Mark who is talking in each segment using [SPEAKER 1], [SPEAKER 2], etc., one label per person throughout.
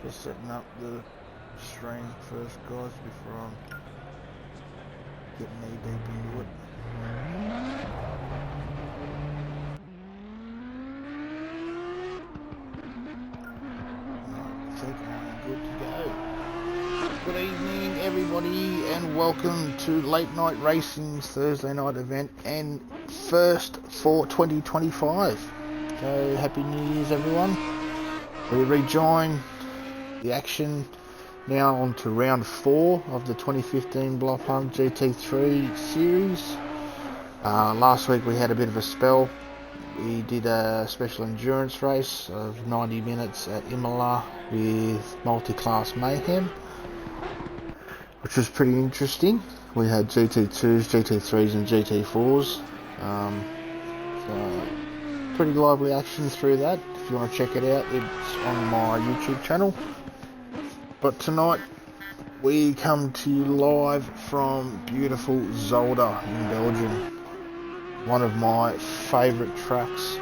[SPEAKER 1] Just setting up the stream first, guys, before I'm getting knee deep into it. I think I'm good to go. Good evening, everybody, and welcome to Late Night Racing's Thursday night event and first for 2025. So, Happy New Year's, everyone. We rejoin the action now on to round 4 of the 2015 BLANCPAIN GT3 series. Last week we had a bit of a spell. We did a special endurance race of 90 minutes at Imola with multi-class mayhem, which was pretty interesting. We had GT2s, GT3s and GT4s. So pretty lively action through that. If you want to check it out, it's on my YouTube channel. But tonight we come to you live from beautiful ZOLDER in Belgium. One of my favourite tracks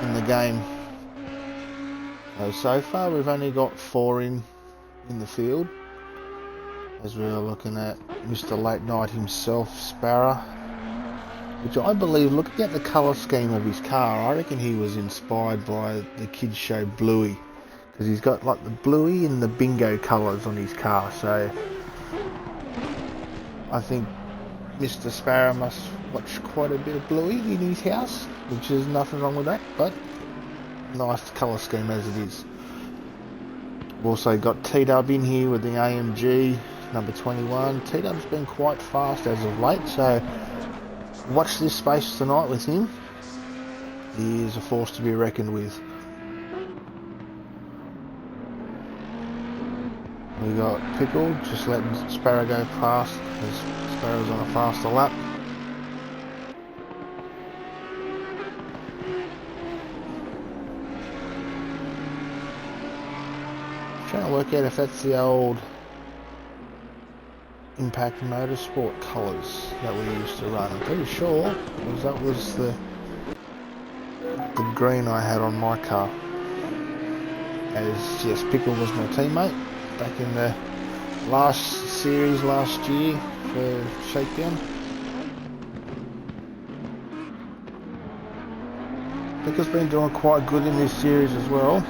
[SPEAKER 1] in the game. So far we've only got 4 in the field, as we're looking at Mr. Late Night himself, Sparrow, which I believe, looking at the colour scheme of his car, I reckon he was inspired by the kids show Bluey, because he's got like the Bluey and the bingo colours on his car. So I think Mr. Sparrow must watch quite a bit of Bluey in his house, which is nothing wrong with that, but nice colour scheme as it is. We've also got T-Dub in here with the AMG number 21. T-Dub's been quite fast as of late, so watch this space tonight with him. He is a force to be reckoned with. We got Pickle just letting Sparrow go past as Sparrow's on a faster lap. Trying to work out if that's the old Impact Motorsport colours that we used to run. I'm pretty sure, because that was the green I had on my car. As yes, Pickle was my teammate back in the last series last year for Shakedown. Pickle's been doing quite good in this series as well.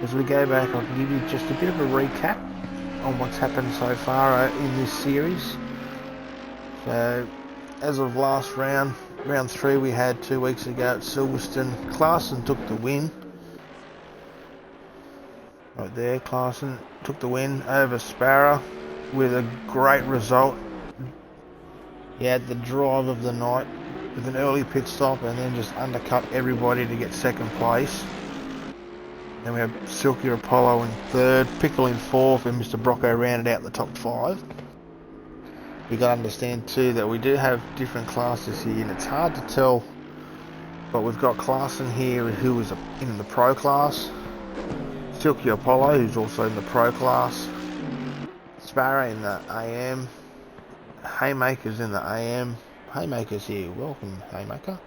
[SPEAKER 1] As we go back, I'll give you just a bit of a recap on what's happened so far in this series. So, as of last round 3 we had 2 weeks ago at Silverstone, Klaassen took the win. Right there, Klaassen took the win over Sparrow with a great result. He had the drive of the night with an early pit stop and then just undercut everybody to get second place. Then we have Silky Apollo in 3rd, Pickle in 4th, and Mr. Brocco rounded out the top 5. We got to understand too that we do have different classes here, and it's hard to tell. But we've got Klaassen here, who is in the Pro class. Silky Apollo, who's also in the Pro class. Sparrow in the AM. Haymaker's in the AM. Haymaker's here. Welcome, Haymaker.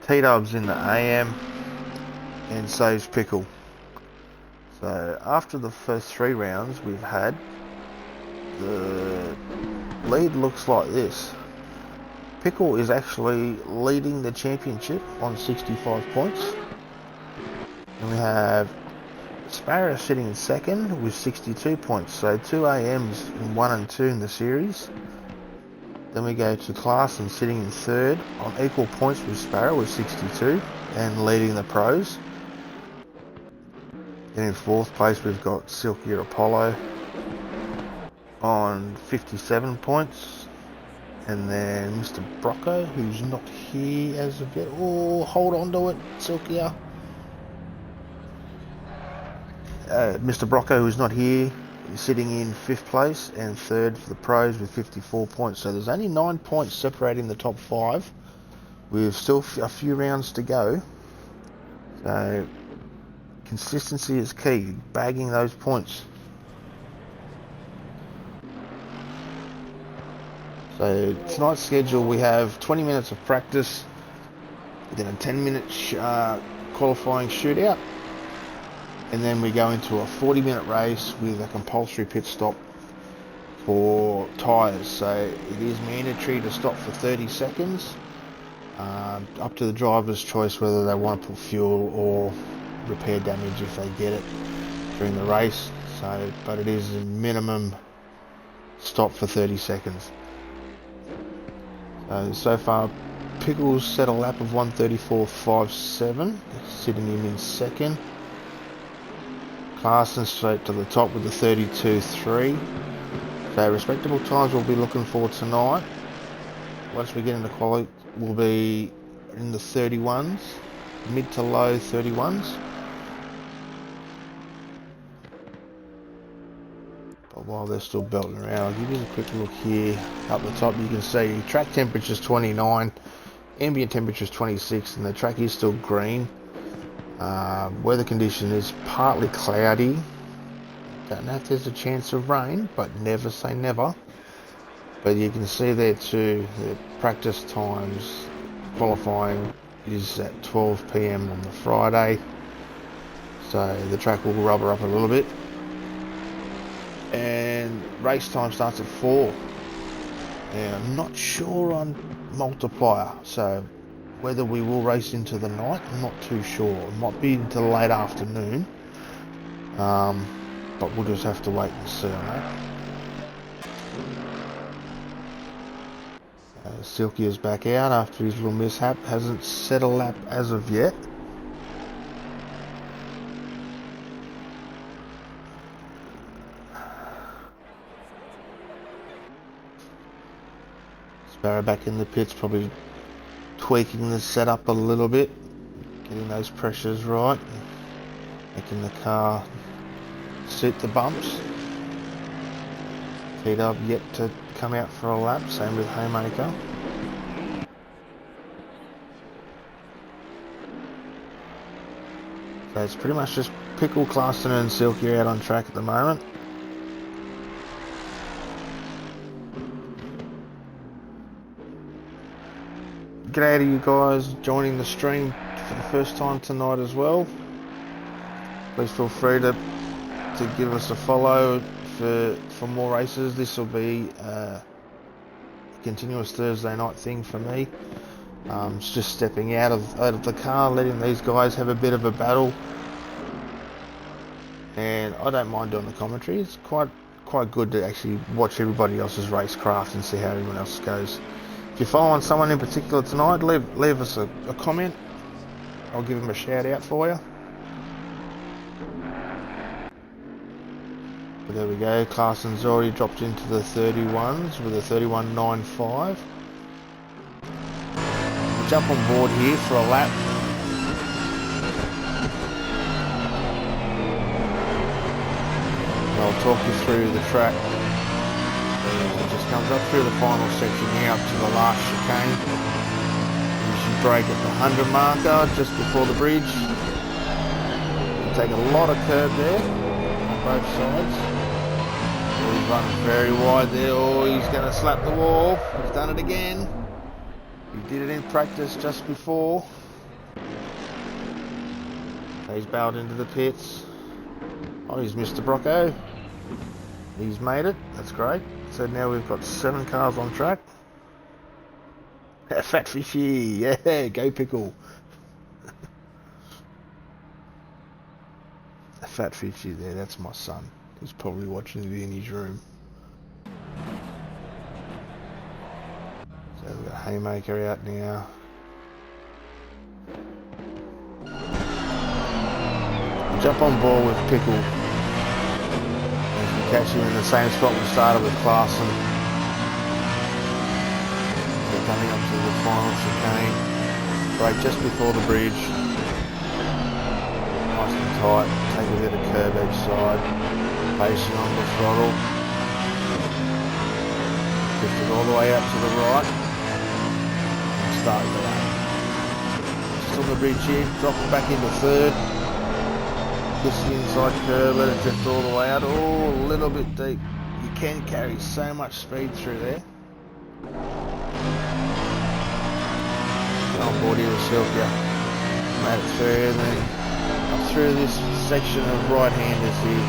[SPEAKER 1] T-Dub's in the AM. And so's Pickle. So after the first 3 rounds we've had, the lead looks like this. Pickle is actually leading the championship on 65 points. And we have Sparrow sitting in 2nd with 62 points. So 2 AMs in 1 and 2 in the series. Then we go to Klaassen sitting in 3rd on equal points with Sparrow with 62 and leading the pros. Then in 4th place we've got Silky Apollo on 57 points. And then Mr. Brocco, who's not here as of yet. Oh, hold on to it, Silky. Mr. Brocco, who's not here, is sitting in 5th place and 3rd for the pros with 54 points. So there's only 9 points separating the top 5. We've still a few rounds to go. So consistency is key, bagging those points. So tonight's schedule, we have 20 minutes of practice, then a 10-minute qualifying shootout, and then we go into a 40-minute race with a compulsory pit stop for tyres. So it is mandatory to stop for 30 seconds. Up to the driver's choice whether they want to put fuel or repair damage if they get it during the race. So, but it is a minimum stop for 30 seconds. So far, Pickles set a lap of 1:34.57, sitting him in second. Clarkson straight to the top with the 32.3. So respectable times we'll be looking for tonight. Once we get into quality, we'll be in the 31s, mid to low 31s. But while they're still belting around, I'll give you a quick look here. Up the top you can see track temperature is 29, ambient temperature is 26, and the track is still green. Weather condition is partly cloudy. Don't know if there's a chance of rain, but never say never. But you can see there too, the practice times qualifying is at 12 PM on the Friday. So the track will rubber up a little bit. And race time starts at 4. And I'm not sure on multiplier, so whether we will race into the night, I'm not too sure. It might be until late afternoon, but we'll just have to wait and see on that. Silky is back out after his little mishap, hasn't set a lap as of yet. Sparrow back in the pits, probably tweaking the setup a little bit, getting those pressures right, making the car suit the bumps. T-Dub yet to come out for a lap, same with Haymaker. So it's pretty much just Pickle, Clarkson and Silky out on track at the moment. G'day to you guys joining the stream for the first time tonight as well. Please feel free to give us a follow for more races. This will be a continuous Thursday night thing for me. It's just stepping out of the car, letting these guys have a bit of a battle, and I don't mind doing the commentary. It's quite good to actually watch everybody else's racecraft and see how everyone else goes. If you're following someone in particular tonight, leave us a comment. I'll give them a shout out for you. But there we go, Clarkson's already dropped into the 31s with a 31.95. We'll jump on board here for a lap. And I'll talk you through the track. It just comes up through the final section here up to the last chicane. You should brake at the 100 marker just before the bridge. You take a lot of curb there on both sides. Oh, he's running very wide there. Oh, he's going to slap the wall. He's done it again. He did it in practice just before. So he's bailed into the pits. Oh, he's Mr. Brocco. He's made it. That's great. So now we've got 7 cars on track. Fat fishy, yeah, go Pickle. A fat fishy there, that's my son. He's probably watching it in his room. So we've got Haymaker out now. Jump on board with Pickle. Catch him in the same spot we started with Clarkson. They're coming up to the final chicane. Brake just before the bridge. Nice and tight. Take a bit of curb each side. Pacing on the throttle. Lift it all the way out to the right. And start the lap. Just on the bridge here. Drop it back into third. Push the inside curb, let it drift all the way out. Oh, a little bit deep. You can carry so much speed through there. Get on board here with Silvia. Made it through, and then up through this section of right-handers here.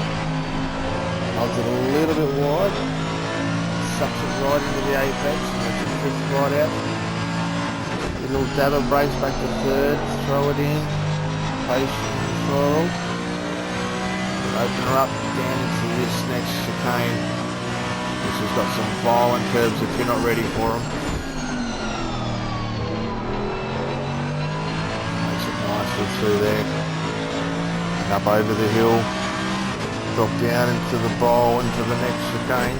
[SPEAKER 1] Holds it a little bit wide, sucks it right into the apex, and lets it drift right out. A little dab of brakes back to third, throw it in, patient and throttle. Open her up down into this next chicane, which has got some violent curves if you're not ready for them. Makes it nicely through there. And up over the hill, drop down into the bowl, into the next chicane.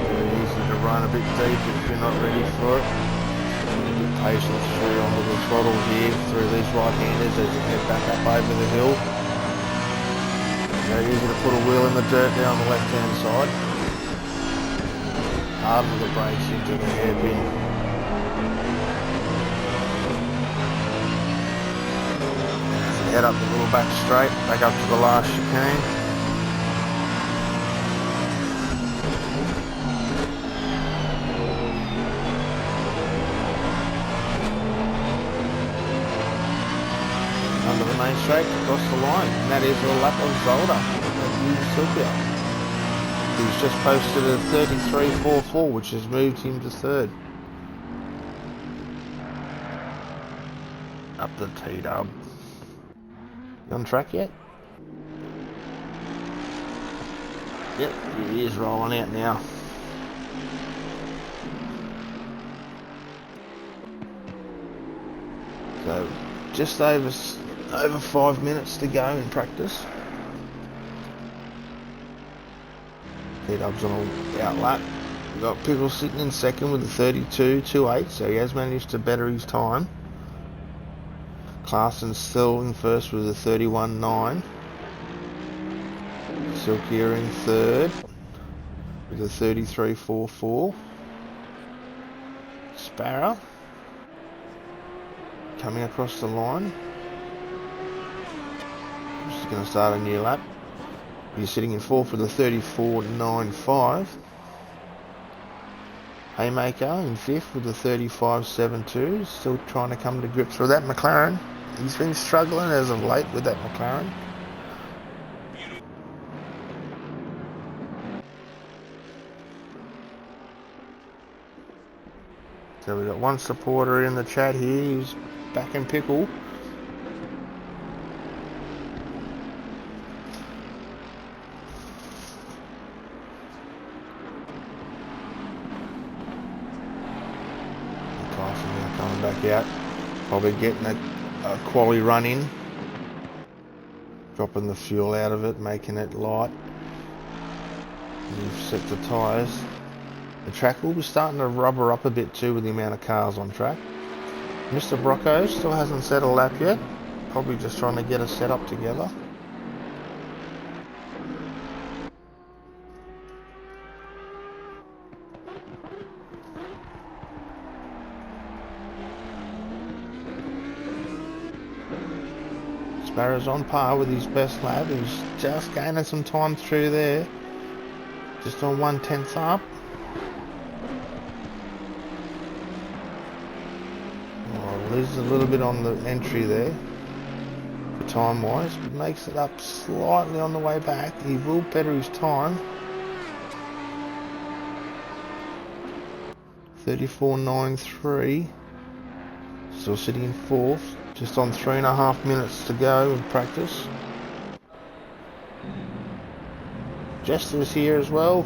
[SPEAKER 1] Very easy to run a bit deep if you're not ready for it. Patience through onto the throttle here through these right-handers as you head back up over the hill. Very easy to put a wheel in the dirt there on the left-hand side. Harden the brakes into the hairpin. As you head up the little back straight, back up to the last chicane. Under the main straight, across the line, and that is a lap of Zolder at He's just posted a 33.44, which has moved him to third. Up the T-dub. You on track yet? Yep, he is rolling out now. So, just over 5 minutes to go in practice. T-dub's on a out lap. We've got Pickle sitting in second with a 32.28, so he has managed to better his time. Clarson's still in first with a 31.9. Silkier in third with a 33.44. Sparrow coming across the line. Just going to start a new lap. He's sitting in fourth with a 34.95. Haymaker in fifth with a 35.72. Still trying to come to grips with that McLaren. He's been struggling as of late with that McLaren. So we've got one supporter in the chat here who's back in Pickle. Coming back out, probably getting a quality run in, dropping the fuel out of it, making it light. You've set the tyres. The track will be starting to rubber up a bit too with the amount of cars on track. Mr. Brocco still hasn't set a lap yet, probably just trying to get a setup together. Sparrow's on par with his best lap. He's just gaining some time through there. Just on 1/10 up. Oh, loses a little bit on the entry there, time wise, but makes it up slightly on the way back. He will better his time. 34.93. Still sitting in fourth. Just on 3.5 minutes to go in practice. Jester's here as well.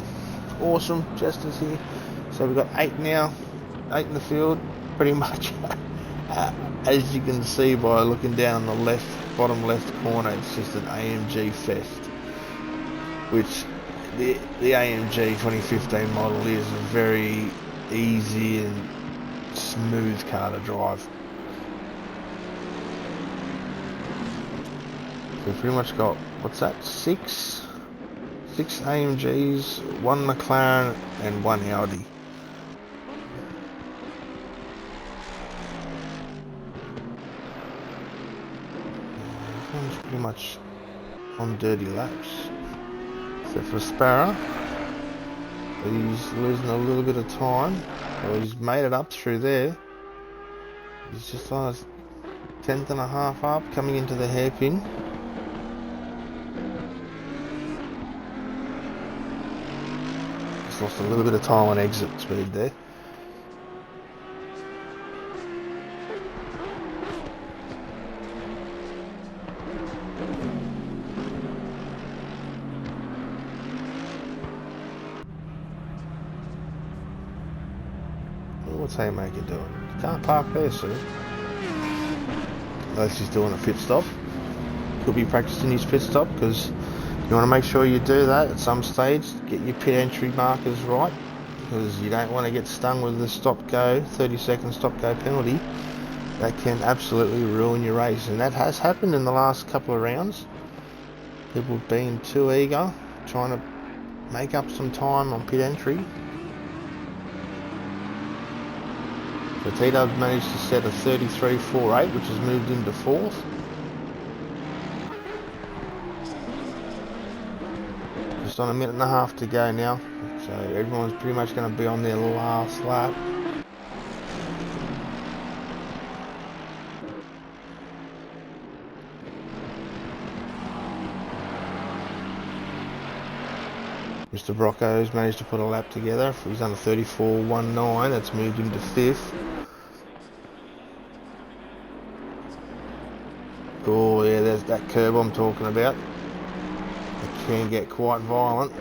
[SPEAKER 1] Awesome, Jester's here. So we've got 8 now. 8 in the field, pretty much. As you can see by looking down on the left, bottom left corner, it's just an AMG fest. Which the AMG 2015 model is a very easy and smooth car to drive. We've pretty much got, what's that, 6 AMGs, 1 McLaren and 1 Audi. Everyone's pretty much on dirty laps. Except for Sparrow. He's losing a little bit of time. Well, he's made it up through there. He's just on tenth and a half up, coming into the hairpin. Just lost a little bit of time on exit speed there. What's Haymaker doing? You can't park there, sir. Unless he's doing a pit stop. Could be practicing his pit stop, because you want to make sure you do that at some stage. Get your pit entry markers right, because you don't want to get stung with the stop go, 30-second stop go penalty. That can absolutely ruin your race, and that has happened in the last couple of rounds. People have been too eager, trying to make up some time on pit entry. So T-Dub managed to set a 33.48, which has moved into 4th. Just on a minute and a half to go now, so everyone's pretty much going to be on their last lap. Mr. Brocco's managed to put a lap together. He's done a 34.19, that's moved into 5th. Oh yeah, there's that curb I'm talking about. It can get quite violent.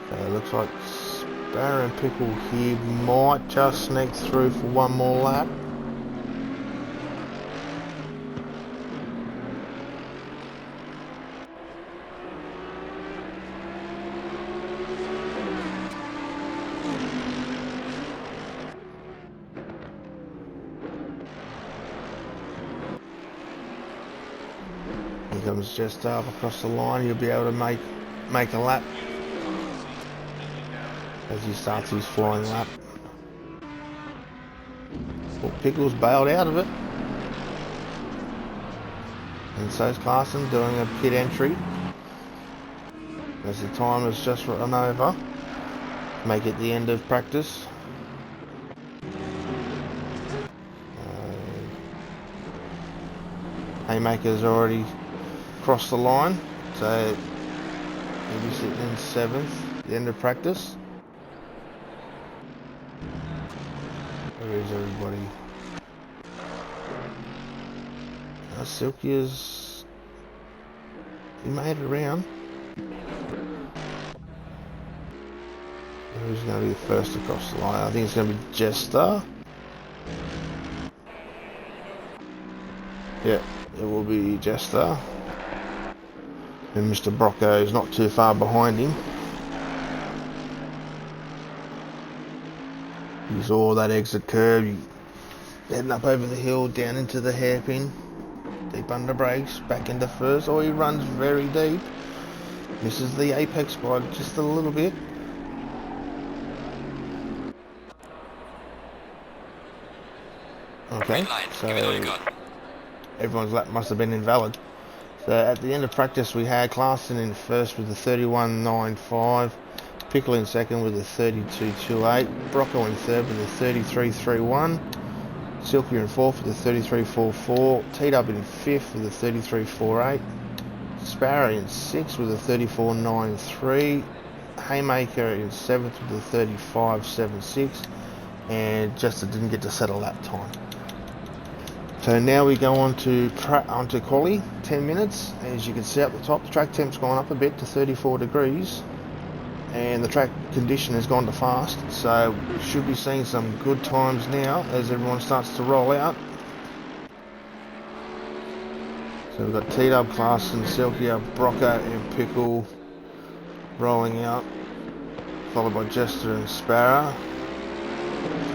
[SPEAKER 1] So it looks like Sparrow and Pickle here might just sneak through for one more lap. Here comes just up across the line. He'll be able to make a lap as he starts his flying lap. Well, Pickle's bailed out of it, and so's Clarkson doing a pit entry as the time has just run over. Make it the end of practice. Haymaker's already crossed the line, so he'll be sitting in 7th, the end of practice. Where is everybody? Silky is... he made it around. Who's going to be the first across the line? I think it's going to be Jester. Yeah, it will be Jester. And Mr. Brocco is not too far behind him. You saw that exit curve, heading up over the hill, down into the hairpin, deep under brakes, back into first. Oh, he runs very deep. Misses the apex by just a little bit. Okay, so everyone's lap must have been invalid. So at the end of practice we had Clarkson in first with a 31.95, Pickle in second with a 32.28, Brocco in third with a 33.31, Silky in fourth with a 33.44, T-Dub in fifth with a 33.48, Sparrow in sixth with a 34.93, Haymaker in seventh with a 35.76, and Jester didn't get to set a lap time. So now we go on to quali, 10 minutes. As you can see up the top, the track temp's gone up a bit to 34 degrees, and the track condition has gone to fast, so we should be seeing some good times now as everyone starts to roll out. So we've got T-Dub, Clarkson, Silkia, Brocco and Pickle rolling out, followed by Jester and Sparrow.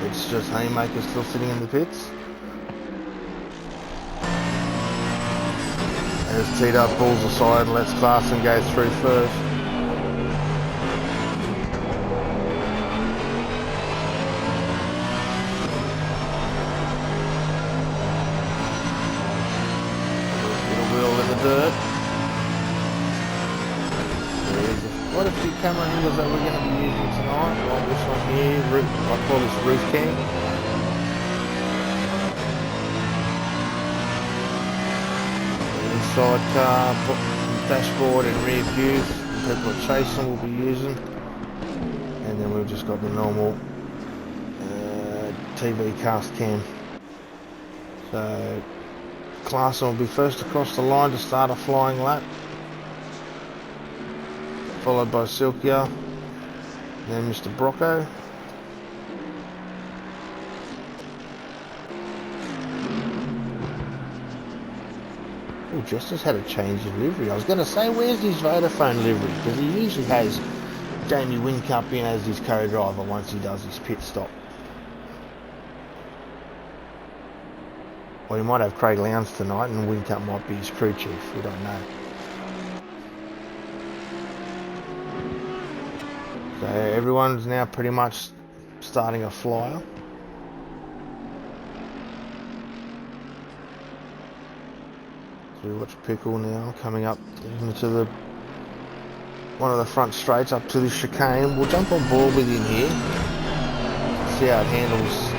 [SPEAKER 1] It's just Haymaker still sitting in the pits. As T-Dub pulls aside and lets Clarkson go through first. Little wheel in the dirt. camera angles that we're going to be using tonight, like this one here, I call this roof cam. Inside car, dashboard and rear view, people are chasing will be using. And then we've just got the normal TV cast cam. So Claassen will be first across the line to start a flying lap, followed by Silkia, then Mr. Brocco. Oh, Jester's had a change of livery. I was going to say, where's his Vodafone livery? Because he usually has Jamie Whincup in as his co-driver once he does his pit stop. Or he might have Craig Lowndes tonight and Whincup might be his crew chief. We don't know. So everyone's now pretty much starting a flyer. So we watch Pickle now coming up into one of the front straights up to the chicane. We'll jump on board with him here. See how it handles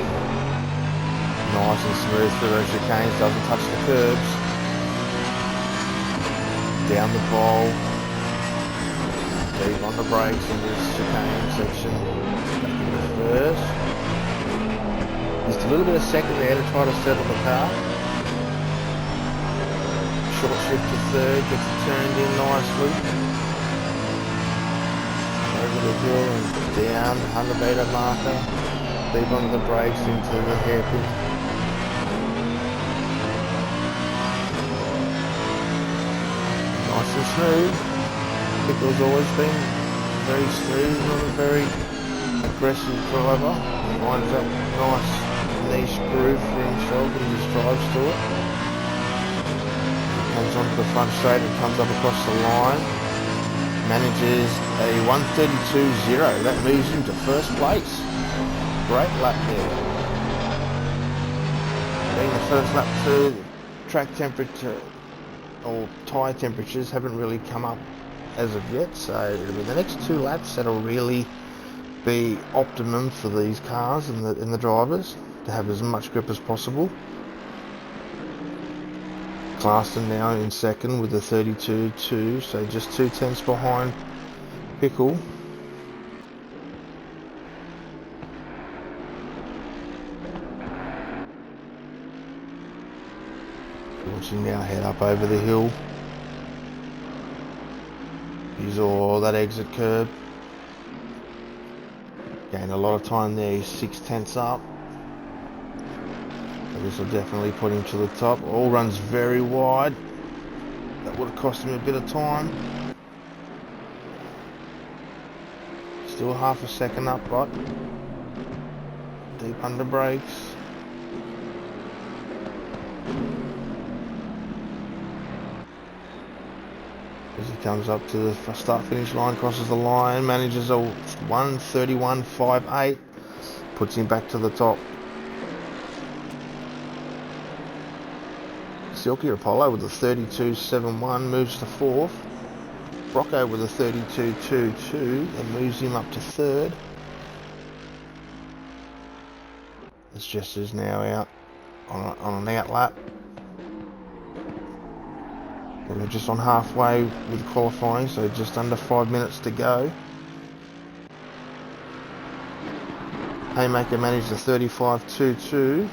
[SPEAKER 1] nice and smooth through those chicanes, doesn't touch the curbs. Down the bowl. Deep on the brakes in this chicane section. Back into first. Just a little bit of second there to try to settle the car. Short shift to third, gets it turned in nicely. Over the hill and down, 100 metre marker. Deep onto the brakes into the hairpin. Nice and smooth. Pickle's always been very smooth, not a very aggressive driver. Finds that nice niche groove for himself and just drives to it. Comes onto the front straight and comes up across the line. Manages a 1:32.0. That moves him to first place. Great lap there. Being the first lap too, track temperature or tyre temperatures haven't really come up as of yet, so it'll be the next 2 laps that'll really be optimum for these cars and the drivers to have as much grip as possible. Claassen now in second with the 32.2, so just 2 tenths behind Pickle. Watching now head up over the hill. Use all that exit curb. Gained a lot of time there, he's 6 tenths up. So this will definitely put him to the top. All runs very wide. That would have cost him a bit of time. Still half a second up, but deep under brakes. As he comes up to the start-finish line, crosses the line, manages a 1:31.58, puts him back to the top. Silky Apollo with a 32.71 moves to 4th. Brocco with a 32.22 and moves him up to 3rd. It's just as now out on an out lap. And we're just on halfway with qualifying, so just under 5 minutes to go. Haymaker managed a 35.22.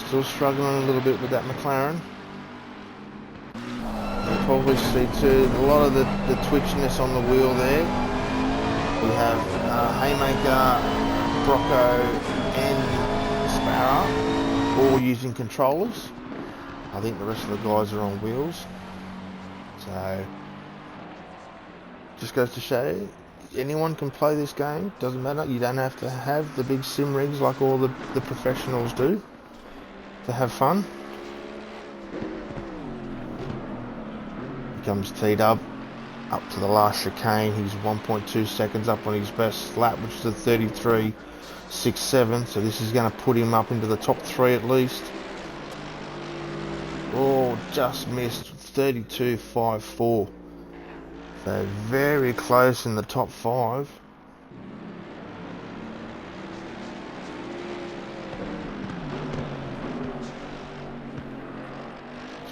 [SPEAKER 1] Still struggling a little bit with that McLaren. You'll probably see too a lot of the twitchiness on the wheel there. We have Haymaker, Brocco and Sparrow all using controllers. I think the rest of the guys are on wheels. So, just goes to show, anyone can play this game. Doesn't matter, you don't have to have the big sim rigs like all the professionals do to have fun. Here comes T-Dub up to the last chicane. He's 1.2 seconds up on his best lap, which is a 33.67. So this is going to put him up into the top 3 at least. Oh, just missed 32.54 So very close in the top 5.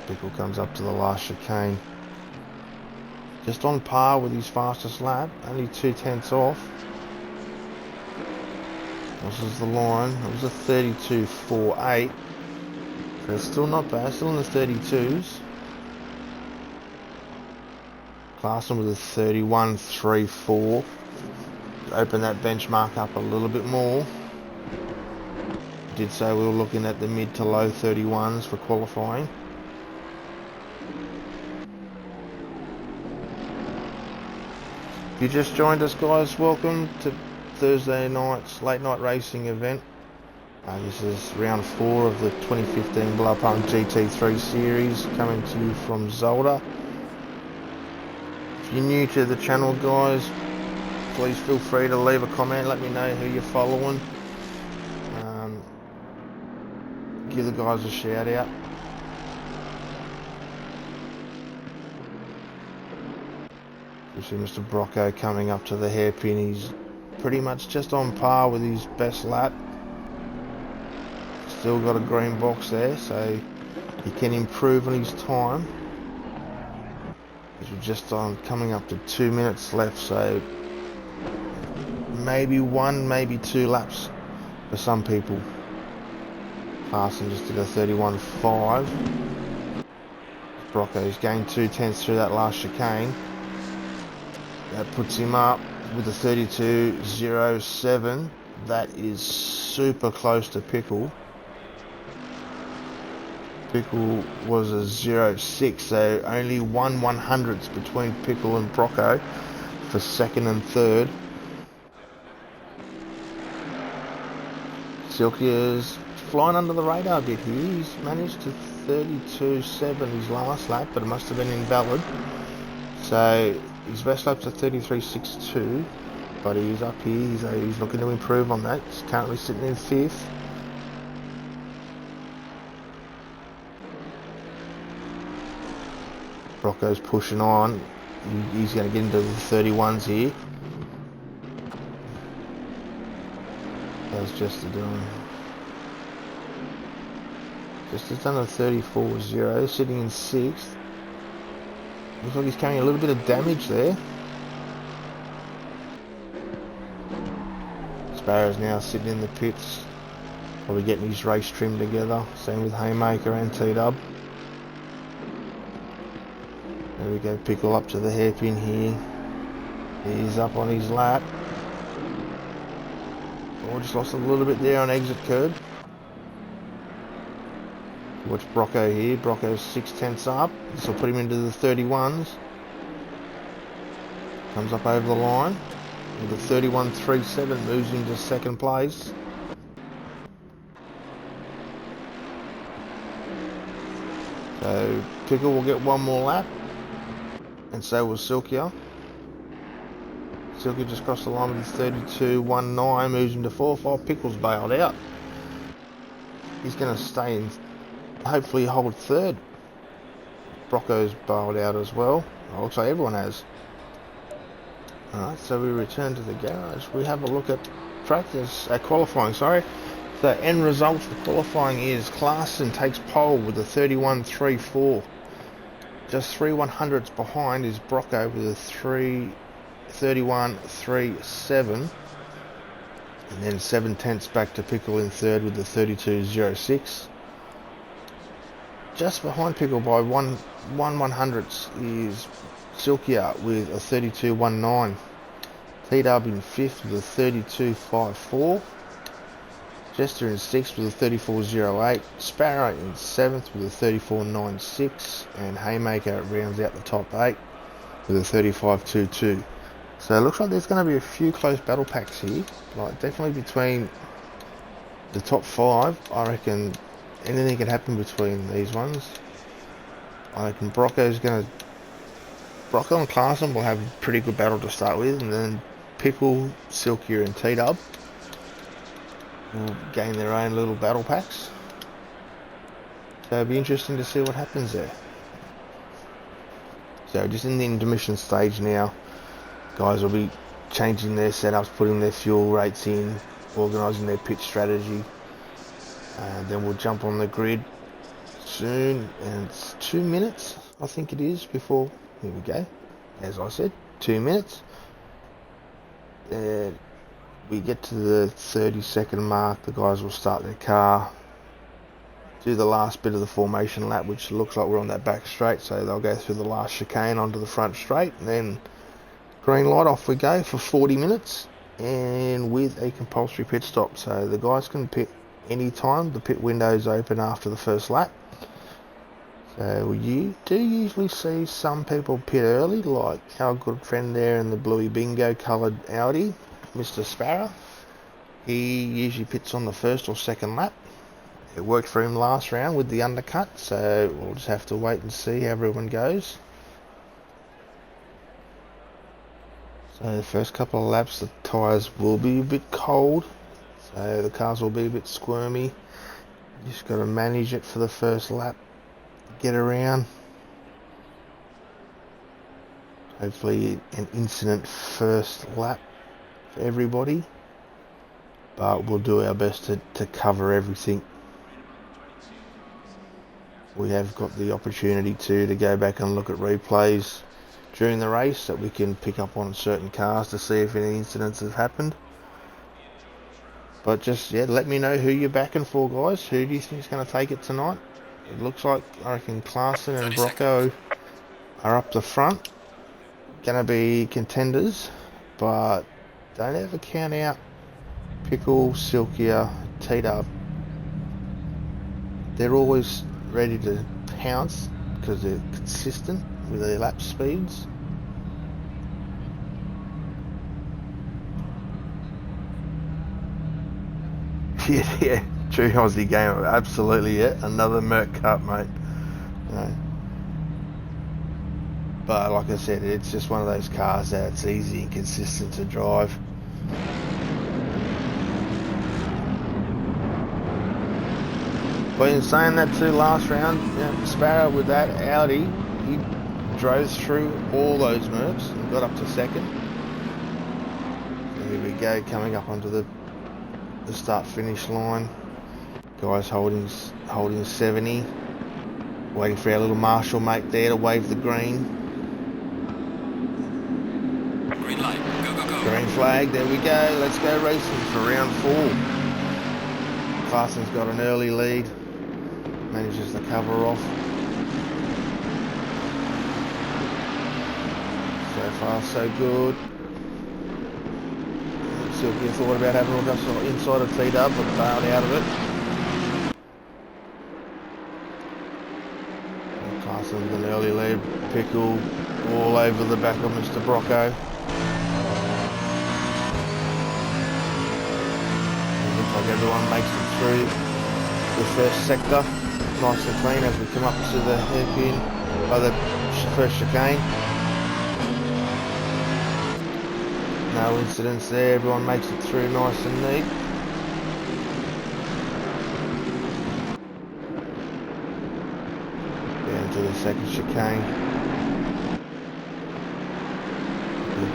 [SPEAKER 1] Pickle comes up to the last chicane. Just on par with his fastest lap, only 2/10 off. This is the line. It was a 32.48. So it's still not bad, still in the 32s. Clarkson with a 31.34. Open that benchmark up a little bit more. Did say we were looking at the mid to low 31s for qualifying. If you just joined us, guys, welcome to Thursday night's late night racing event. This is round 4 of the 2015 BLANCPAIN GT3 series, coming to you from ZOLDER. If you're new to the channel, guys, please feel free to leave a comment. Let me know who you're following. Give the guys a shout out. You see Mr. Brocco coming up to the hairpin. He's pretty much just on par with his best lap. Still got a green box there, so he can improve on his time. We're just on coming up to 2 minutes left, so maybe 1, maybe 2 laps for some people. Carson just did a 31.5. Brocco's gained 2/10 through that last chicane. That puts him up with a 32.07. That is super close to Pickle. Pickle was a 0.6, so only 1/100ths between Pickle and Brocco for second and third. Silky's flying under the radar a bit here. He's managed to 32.7 his last lap, but it must have been invalid. So his best lap's a 33.62, but he's up here. He's looking to improve on that. He's currently sitting in 5th. Brocco's pushing on. He's going to get into the 31s here. That's just done. Just done a 34.0, sitting in 6th. Looks like he's carrying a little bit of damage there. Sparrow's now sitting in the pits, probably getting his race trim together. Same with Haymaker and T-Dub. There we go, Pickle up to the hairpin here. He's up on his lap. Oh, just lost a little bit there on exit curb. Watch Brocco here. Brocco's 6/10 up. This will put him into the 31s. Comes up over the line with a 31.37, moves into second place. So Pickle will get one more lap, and so will Silkia. Silky just crossed the line with his 32.19, moves into 4.5. Pickle's bailed out. He's going to stay in, hopefully hold third. Brocco's bailed out as well. It looks like everyone has. Alright, so we return to the garage. We have a look at practice, qualifying, sorry. The end result for qualifying is Clarkson takes pole with a 31.34. Just 3/100ths behind is Brocco with a 31.37. And then 7/10ths back to Pickle in third with the 32.06. Just behind Pickle by 1/100ths is Silkia with a 32.19. T-Dub in 5th with a 32.54. Jester in 6th with a 34.08. Sparrow in 7th with a 34.96. And Haymaker rounds out the top 8 with a 35.22. So it looks like there's going to be a few close battle packs here. Like definitely between the top 5. I reckon anything can happen between these ones. I reckon Brocco and Clarkson will have a pretty good battle to start with, and then Pickle, Silkia and T-Dub will gain their own little battle packs. So it'll be interesting to see what happens there. So just in the intermission stage now, guys will be changing their setups, putting their fuel rates in, organising their pit strategy, and then we'll jump on the grid soon. And it's 2 minutes, I think it is, before, here we go, as I said, 2 minutes. We get to the 30-second mark, the guys will start their car, do the last bit of the formation lap, which looks like we're on that back straight, so they'll go through the last chicane onto the front straight, and then green light, off we go for 40 minutes, and with a compulsory pit stop. So the guys can pit any time. The pit window's open after the first lap. So you do usually see some people pit early, like our good friend there in the bluey bingo coloured Audi, Mr. Sparrow. He usually pits on the first or second lap. It worked for him last round with the undercut, so we'll just have to wait and see how everyone goes. So the first couple of laps, the tyres will be a bit cold, so the cars will be a bit squirmy. You just got to manage it for the first lap, get around. Hopefully an incident first lap for everybody, but we'll do our best to cover everything. We have got the opportunity to go back and look at replays during the race that we can pick up on certain cars to see if any incidents have happened. But just, yeah, let me know who you're backing for, guys. Who do you think is going to take it tonight? It looks like, I reckon, Clarkson and Brocco are up the front. Going to be contenders, but don't ever count out Pickle, Silkia, T-Dub. They're always ready to pounce because they're consistent with their lap speeds. Yeah, true Aussie game, absolutely. Yeah, another Merc Cup, mate. But like I said, it's just one of those cars that's easy and consistent to drive. But in saying that too, last round, Sparrow with that Audi, he drove through all those Mercs and got up to second. So here we go, coming up onto the start-finish line. Guys holding 70, waiting for our little Marshall mate there to wave the green.
[SPEAKER 2] Green light, go, go, go.
[SPEAKER 1] Green flag, there we go. Let's go racing for round 4. Carson's got an early lead. Manages to cover off. So far so good. Sylvia thought about having a look up inside of T-Dub, but bailed out of it. Carson with an early lead. Pickle all over the back of Mr. Brocco. It looks like everyone makes it through the first sector. Nice and clean as we come up to the hairpin by the first chicane. No incidents there, everyone makes it through nice and neat. Down to the second chicane.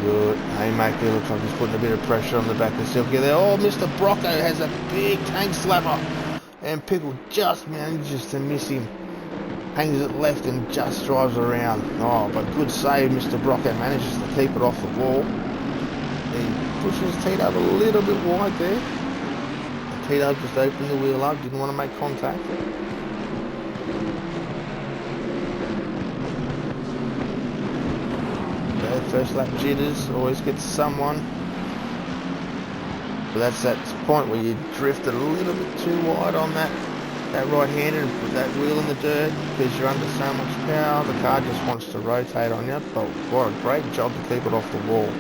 [SPEAKER 1] Good. Haymaker looks like he's putting a bit of pressure on the back of Silky there. Oh, Mr. Brocco has a big tank slapper. And Pickle just manages to miss him. Hangs it left and just drives around. Oh, but good save. Mr. Brocco manages to keep it off the wall. He pushes T-Dub a little bit wide there. And T-Dub just opened the wheel up, didn't want to make contact. Okay, first lap jitters, always gets someone. But that's that point where you drift a little bit too wide on that right-hander and put that wheel in the dirt because you're under so much power. The car just wants to rotate on you, but what a great job to keep it off the wall.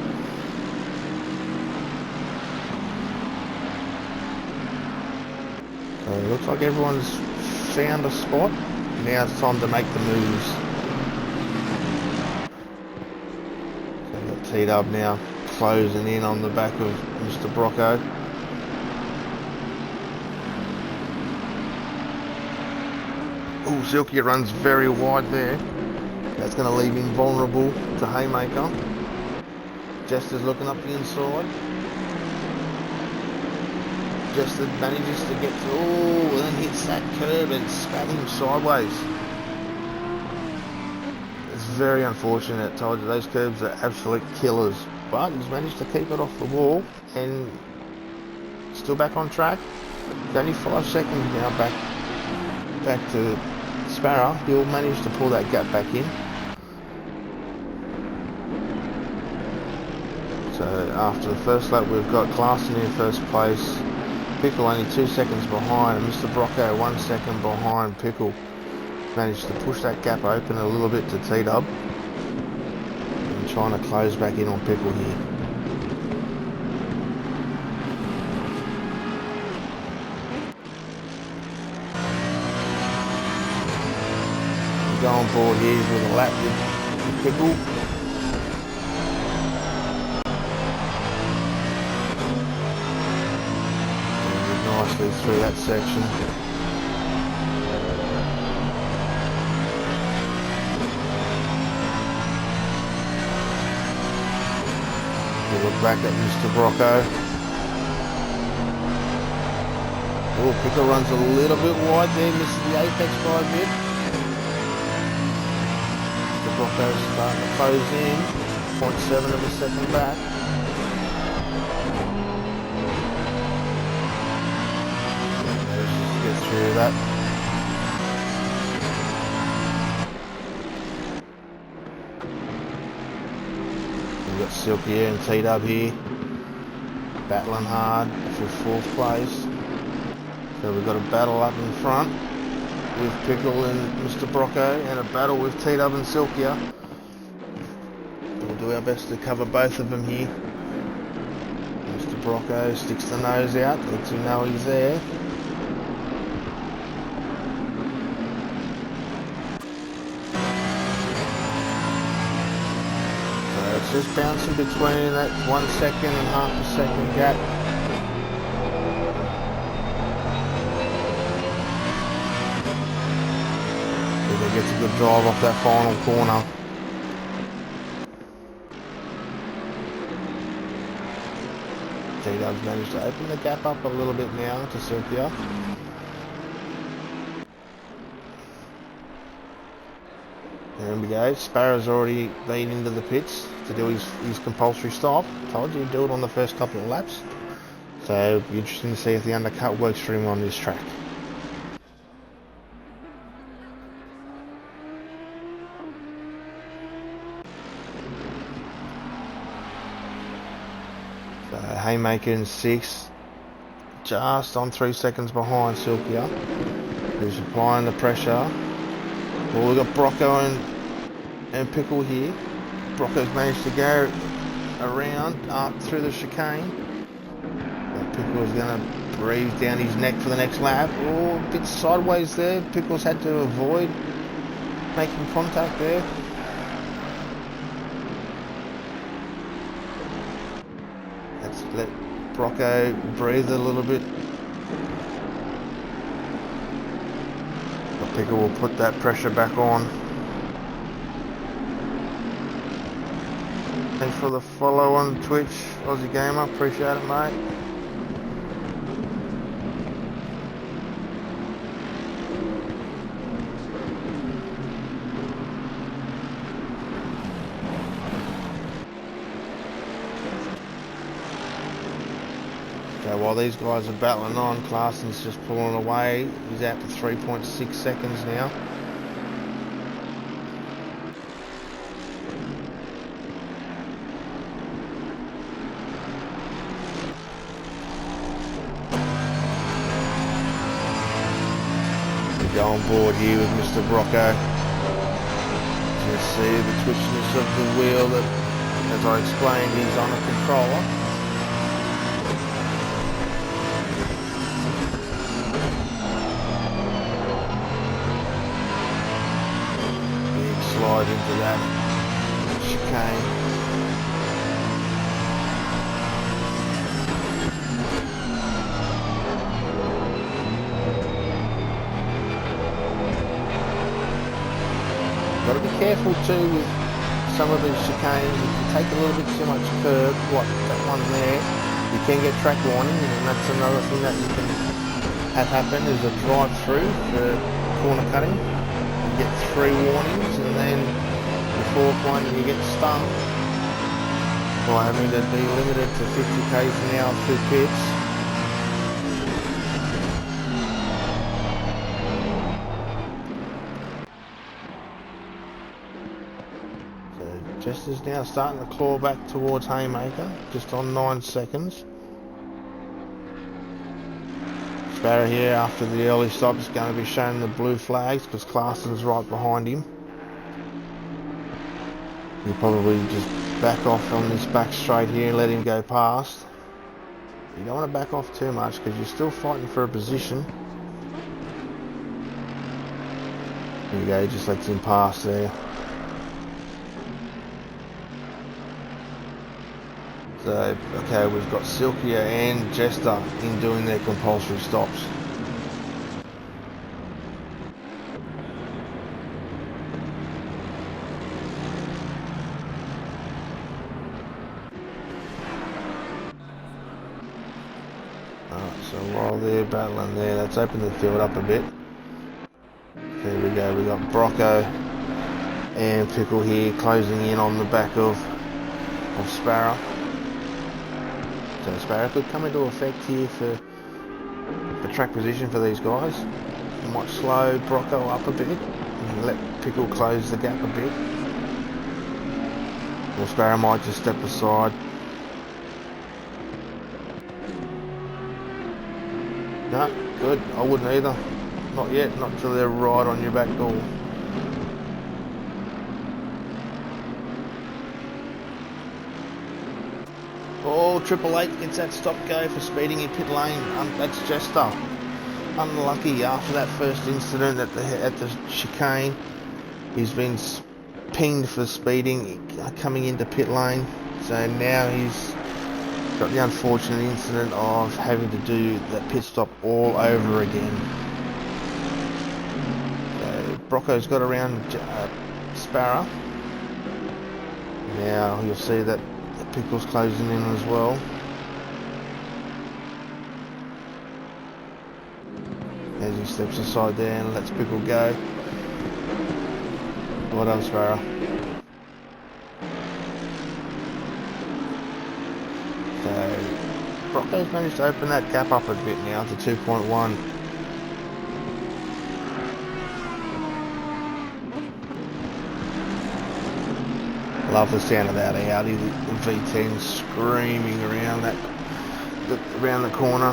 [SPEAKER 1] So it looks like everyone's found a spot. Now it's time to make the moves. So we've got T-Dub now closing in on the back of Mr. Brocco. Oh, Silky runs very wide there. That's going to leave him vulnerable to Haymaker. Jester's looking up the inside. Jester manages to get through, and then hits that curb and spat him sideways. It's very unfortunate. I told you those curbs are absolute killers, but he's managed to keep it off the wall and still back on track. It's only 5 seconds now back to Sparrow. He'll manage to pull that gap back in. So after the first lap, we've got Clarkson in first place. Pickle only 2 seconds behind, and Mr. Brocco 1 second behind Pickle. Managed to push that gap open a little bit to T-Dub. And trying to close back in on Pickle here. We'll go on board here with a lap with Pickle. Nicely through that section. We look back at Mr. Brocco. Oh, Pickle runs a little bit wide there, misses the apex by a bit. Mr. Brocco's starting to close in, 0.7 of a second back. Get through that. We've got Silky and T-Dub here, battling hard for 4th place. So we've got a battle up in front with Pickle and Mr. Brocco, and a battle with T-Dub and Silkia. We'll do our best to cover both of them here. Mr. Brocco sticks the nose out, lets him know he's there. Just bouncing between that 1 second and half a second gap. He gets a good drive off that final corner. T-Dub's managed to open the gap up a little bit now to Silkia. There we go. Sparrow's already been into the pits to do his compulsory stop. Told you he'd do it on the first couple of laps. So it'll be interesting to see if the undercut works for him on this track. So Haymaker in 6th, just on 3 seconds behind Silkia, who's applying the pressure. Well, we've got Brocco and Pickle here. Brocco's managed to go around up through the chicane. Pickle's going to breathe down his neck for the next lap. Oh, a bit sideways there. Pickle's had to avoid making contact there. Let's let Brocco breathe a little bit. Pickle will put that pressure back on. Thanks for the follow on Twitch, Aussie Gamer. Appreciate it, mate. So while these guys are battling on, Clarson's just pulling away. He's out to 3.6 seconds now. We go on board here with Mr. Brocco. You see the twitchiness of the wheel that, as I explained, he's on a controller. Slide into that chicane. Got to be careful too with some of these chicanes. If you take a little bit too much curb, like that one there, you can get track warning, and that's another thing that you can have happen is a drive through for corner cutting. You get 3 warnings, and then the 4th one you get stung by having to be limited to 50 k's an hour through pits. Just is now starting to claw back towards Haymaker, just on 9 seconds. Sparrow here after the early stop is going to be showing the blue flags because Clarson's right behind him. He'll probably just back off on this back straight here and let him go past. You don't want to back off too much because you're still fighting for a position. There you go, he just lets him pass there. So, okay, we've got Silkia and Jester in doing their compulsory stops. Alright, so while they're battling there, let's open the field up a bit. There we go, we got Brocco and Pickle here closing in on the back of Sparrow. So Sparrow could come into effect here for track position for these guys. You might slow Brocco up a bit and let Pickle close the gap a bit. Or Sparrow might just step aside. No, good. I wouldn't either. Not yet, not till they're right on your back door. Oh, 888 gets that stop go for speeding in pit lane. That's Jester. Unlucky after that first incident at the chicane. He's been pinged for speeding coming into pit lane. So now he's got the unfortunate incident of having to do that pit stop all over again. So Brocco's got around Sparrow. Now you'll see that Pickle's closing in as well. As he steps aside there and lets Pickle go. Well done, Sparrow. So Brocco's managed to open that gap up a bit now to 2.1. Love the sound of that Audi, the V10 screaming around around the corner.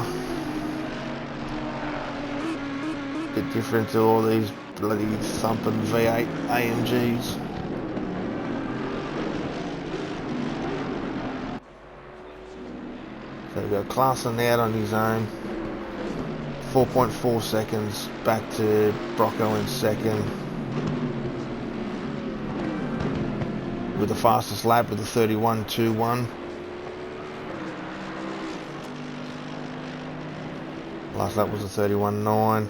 [SPEAKER 1] Bit different to all these bloody thumping V8 AMGs. So we've got Clarkson out on his own. 4.4 seconds back to Brocco in second. With the fastest lap with a 31.21. Last lap was a 31.9.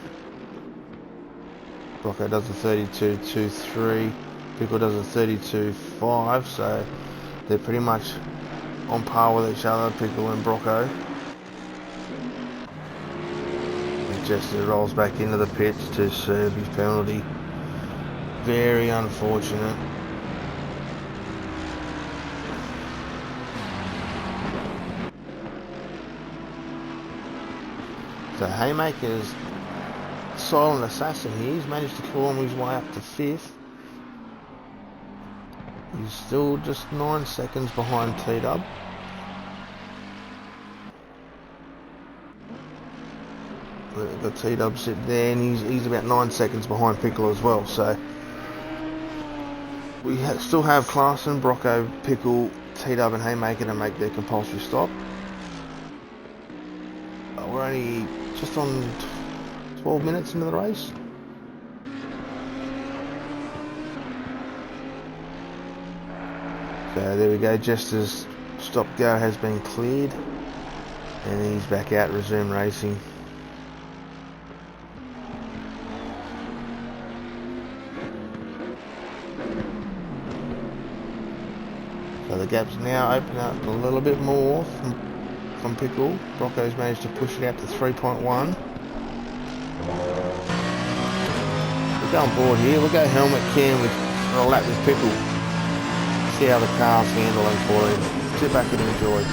[SPEAKER 1] Brocco does a 32.23. Pickle does a 32.5. So they're pretty much on par with each other, Pickle and Brocco. And Jester rolls back into the pits to serve his penalty. Very unfortunate. So Haymaker's silent assassin here. He's managed to claw his way up to 5th. He's still just 9 seconds behind T-Dub. The T-Dub sitting there, and he's about 9 seconds behind Pickle as well. So we still have Clarkson, Brocco, Pickle, T-Dub and Haymaker to make their compulsory stop. We're only just on 12 minutes into the race. So there we go, Jester's stop go has been cleared and he's back out, resume racing. So the gap's now open up a little bit more from Pickle. Brocco's managed to push it out to 3.1. We'll go on board here. We'll go helmet cam for a lap with Pickle. See how the car's handling for him. Sit back and enjoy.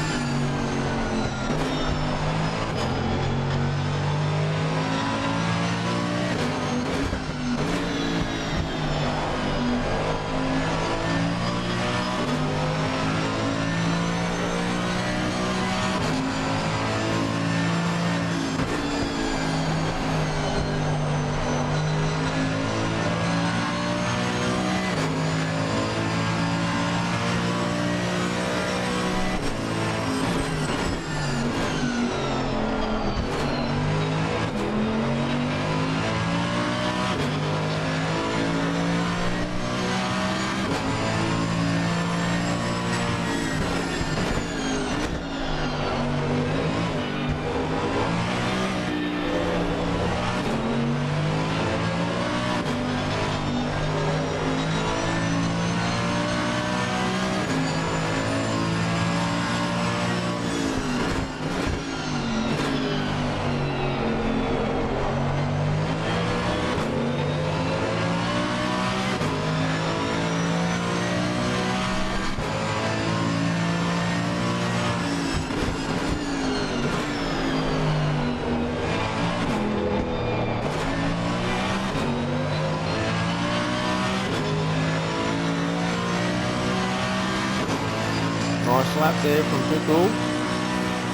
[SPEAKER 1] Nice lap there from Pickle.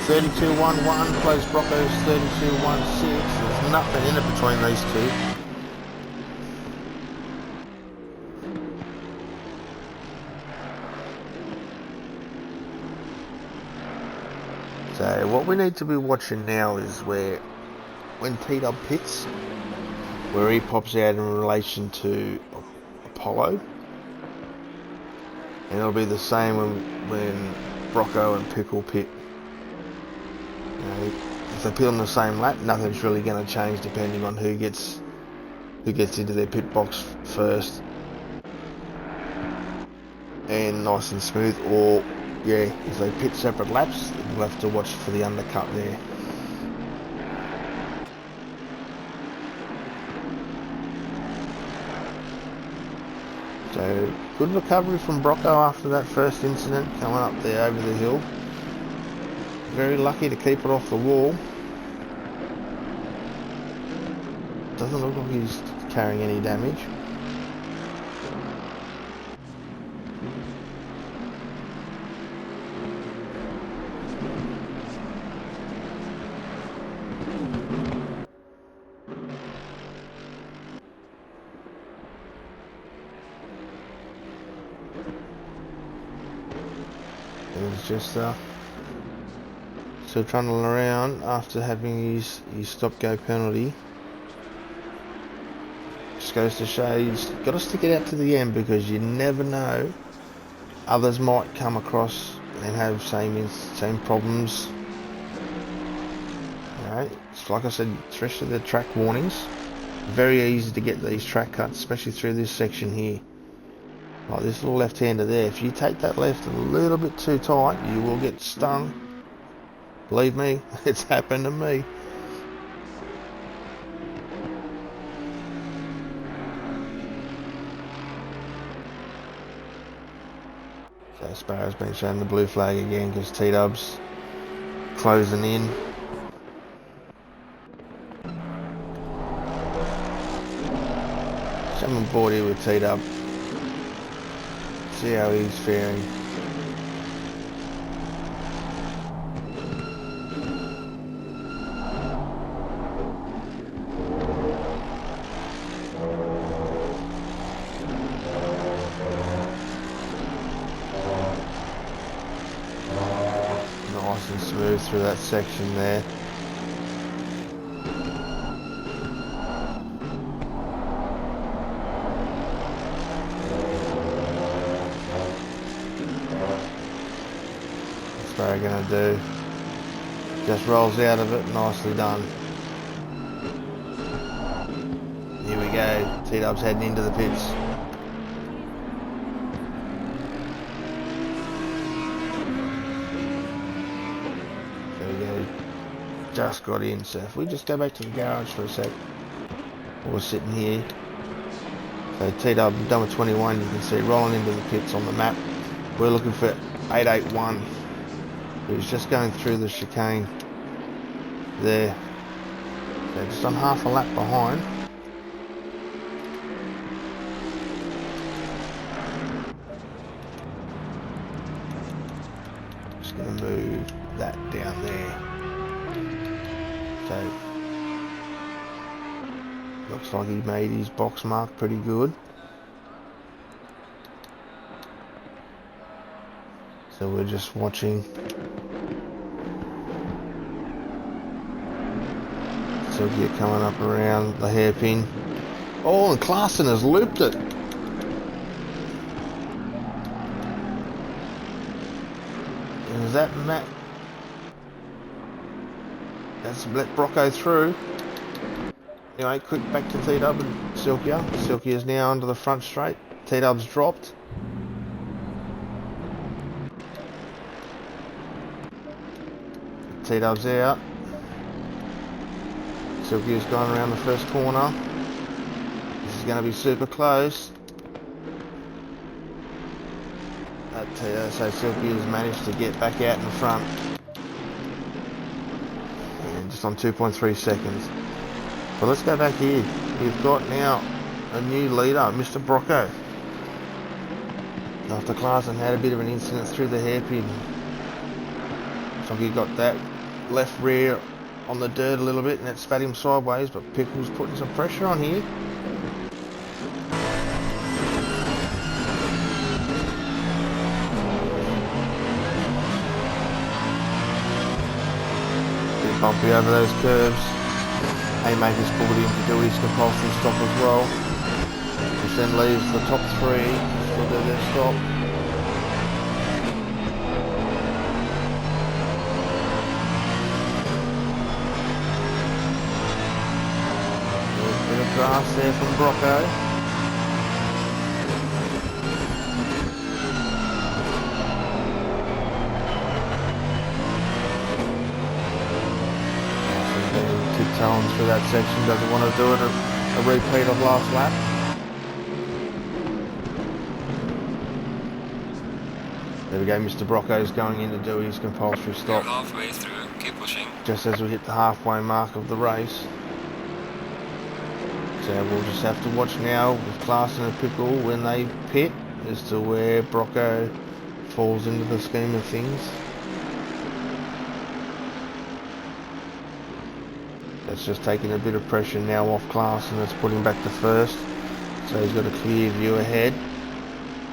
[SPEAKER 1] 32.11 close Brocco's 32.16. There's nothing in it between these two. So what we need to be watching now is when T-Dub pits, where he pops out in relation to Apollo. And it'll be the same when Brocco and Pickle pit. You know, if they pit on the same lap, nothing's really going to change depending on who gets into their pit box first and nice and smooth. Or yeah, if they pit separate laps, we'll have to watch for the undercut there. So good recovery from Brocco after that first incident, coming up there over the hill. Very lucky to keep it off the wall. Doesn't look like he's carrying any damage. He's just still trundling around after having his stop-go penalty. Just goes to show you've got to stick it out to the end, because you never know. Others might come across and have same problems. Alright, it's like I said, especially the track warnings. Very easy to get these track cuts, especially through this section here. Like this little left-hander there. If you take that left a little bit too tight, you will get stung. Believe me, it's happened to me. So Sparrow's been shown the blue flag again because T-Dub's closing in. Come on board here with T-Dub. See how he's faring. Nice and smooth through that section there. What's Barry gonna do? Just rolls out of it, nicely done. Here we go, T-Dub's heading into the pits. just got in. So if we just go back to the garage for a sec, we're sitting here. So T-Dub done with 21, you can see rolling into the pits on the map. We're looking for 881. He was just going through the chicane there. So just on half a lap behind. Just going to move that down there. So looks like he made his box mark pretty good. So we're just watching Silky coming up around the hairpin. Oh, and Klaassen has looped it. Is that Matt? That's let Brocco through. Anyway, quick back to T-Dub and Silky. Silky is now onto the front straight. T-Dub's dropped. T-Dub's out. Silky has gone around the first corner. This is going to be super close. So Silky has managed to get back out in front. And just on 2.3 seconds. But let's go back here. We've got now a new leader, Mr. Brocco. After Klaassen had a bit of an incident through the hairpin. So he got that left rear on the dirt a little bit and it spat him sideways, but Pickle's putting some pressure on here. Bit bumpy over those curves. Haymaker's pulled him to do his compulsory stop as well, which then leaves the top three still do their stop. Bit of grass there from Brocco. Tiptoeing through that section, doesn't want to do it a repeat of last lap. There we go, Mr. Brocco's going in to do his compulsory stop.
[SPEAKER 2] You're halfway through, keep pushing.
[SPEAKER 1] Just as we hit the halfway mark of the race. So we'll just have to watch now with Klaassen and Pickle when they pit as to where Brocco falls into the scheme of things. That's just taking a bit of pressure now off Klaassen. That's put him back to first. So he's got a clear view ahead.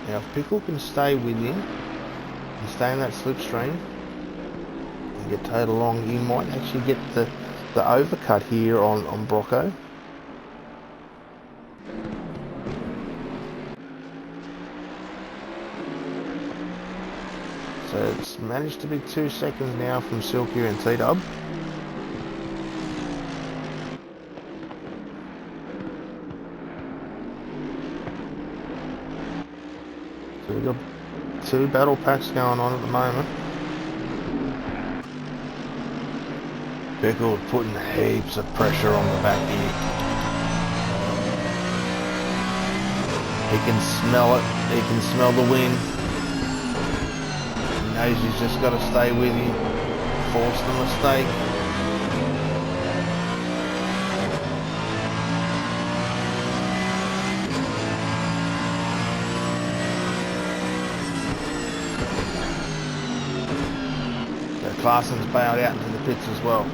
[SPEAKER 1] Now if Pickle can stay with him and stay in that slipstream and get towed along, he might actually get the overcut here on Brocco. So it's managed to be 2 seconds now from Silky and T-Dub. So we've got 2 battle packs going on at the moment. Pickle putting heaps of pressure on the back here. He can smell it, he can smell the wind. He knows he's just got to stay with him. Forced the mistake. Klaassen's bailed out into the pits as well.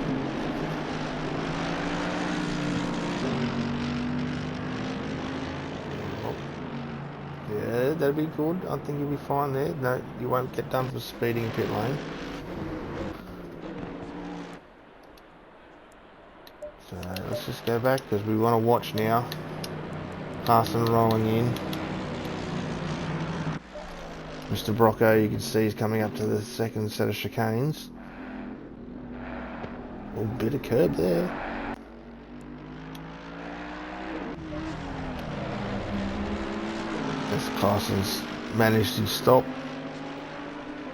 [SPEAKER 1] Yeah, that'd be good. I think you'll be fine there. No, you won't get done for speeding in pit lane. So let's just go back because we want to watch now. Klaassen rolling in. Mr. Brocco, you can see he's coming up to the second set of chicanes. A little bit of curb there. As Klaassen's managed to stop,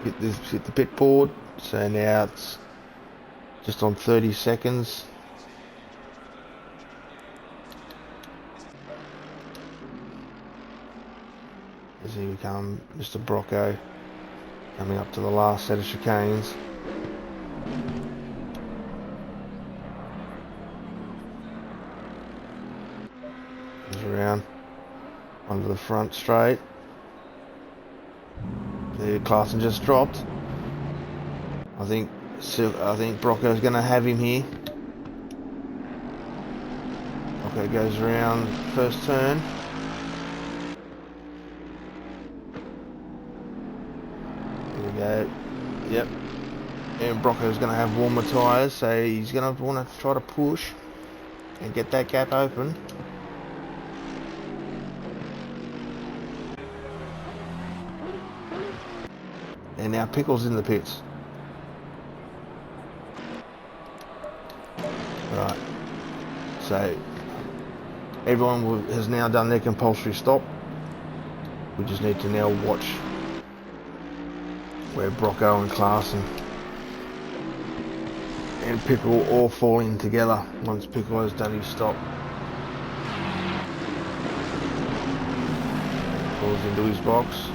[SPEAKER 1] hit the pit board. So now it's just on 30 seconds. As here we come, Mr. Brocco coming up to the last set of chicanes. Comes around onto the front straight. There, Clarkson just dropped. I think Brocco's going to have him here. Brocco goes around first turn. Here we go. Yep. And Brocco's going to have warmer tyres, so he's going to want to try to push and get that gap open. And now Pickle's in the pits. Right. So everyone has now done their compulsory stop. We just need to now watch where Brocco and Clarkson and Pickle all fall in together once Pickle has done his stop. Pulls into his box.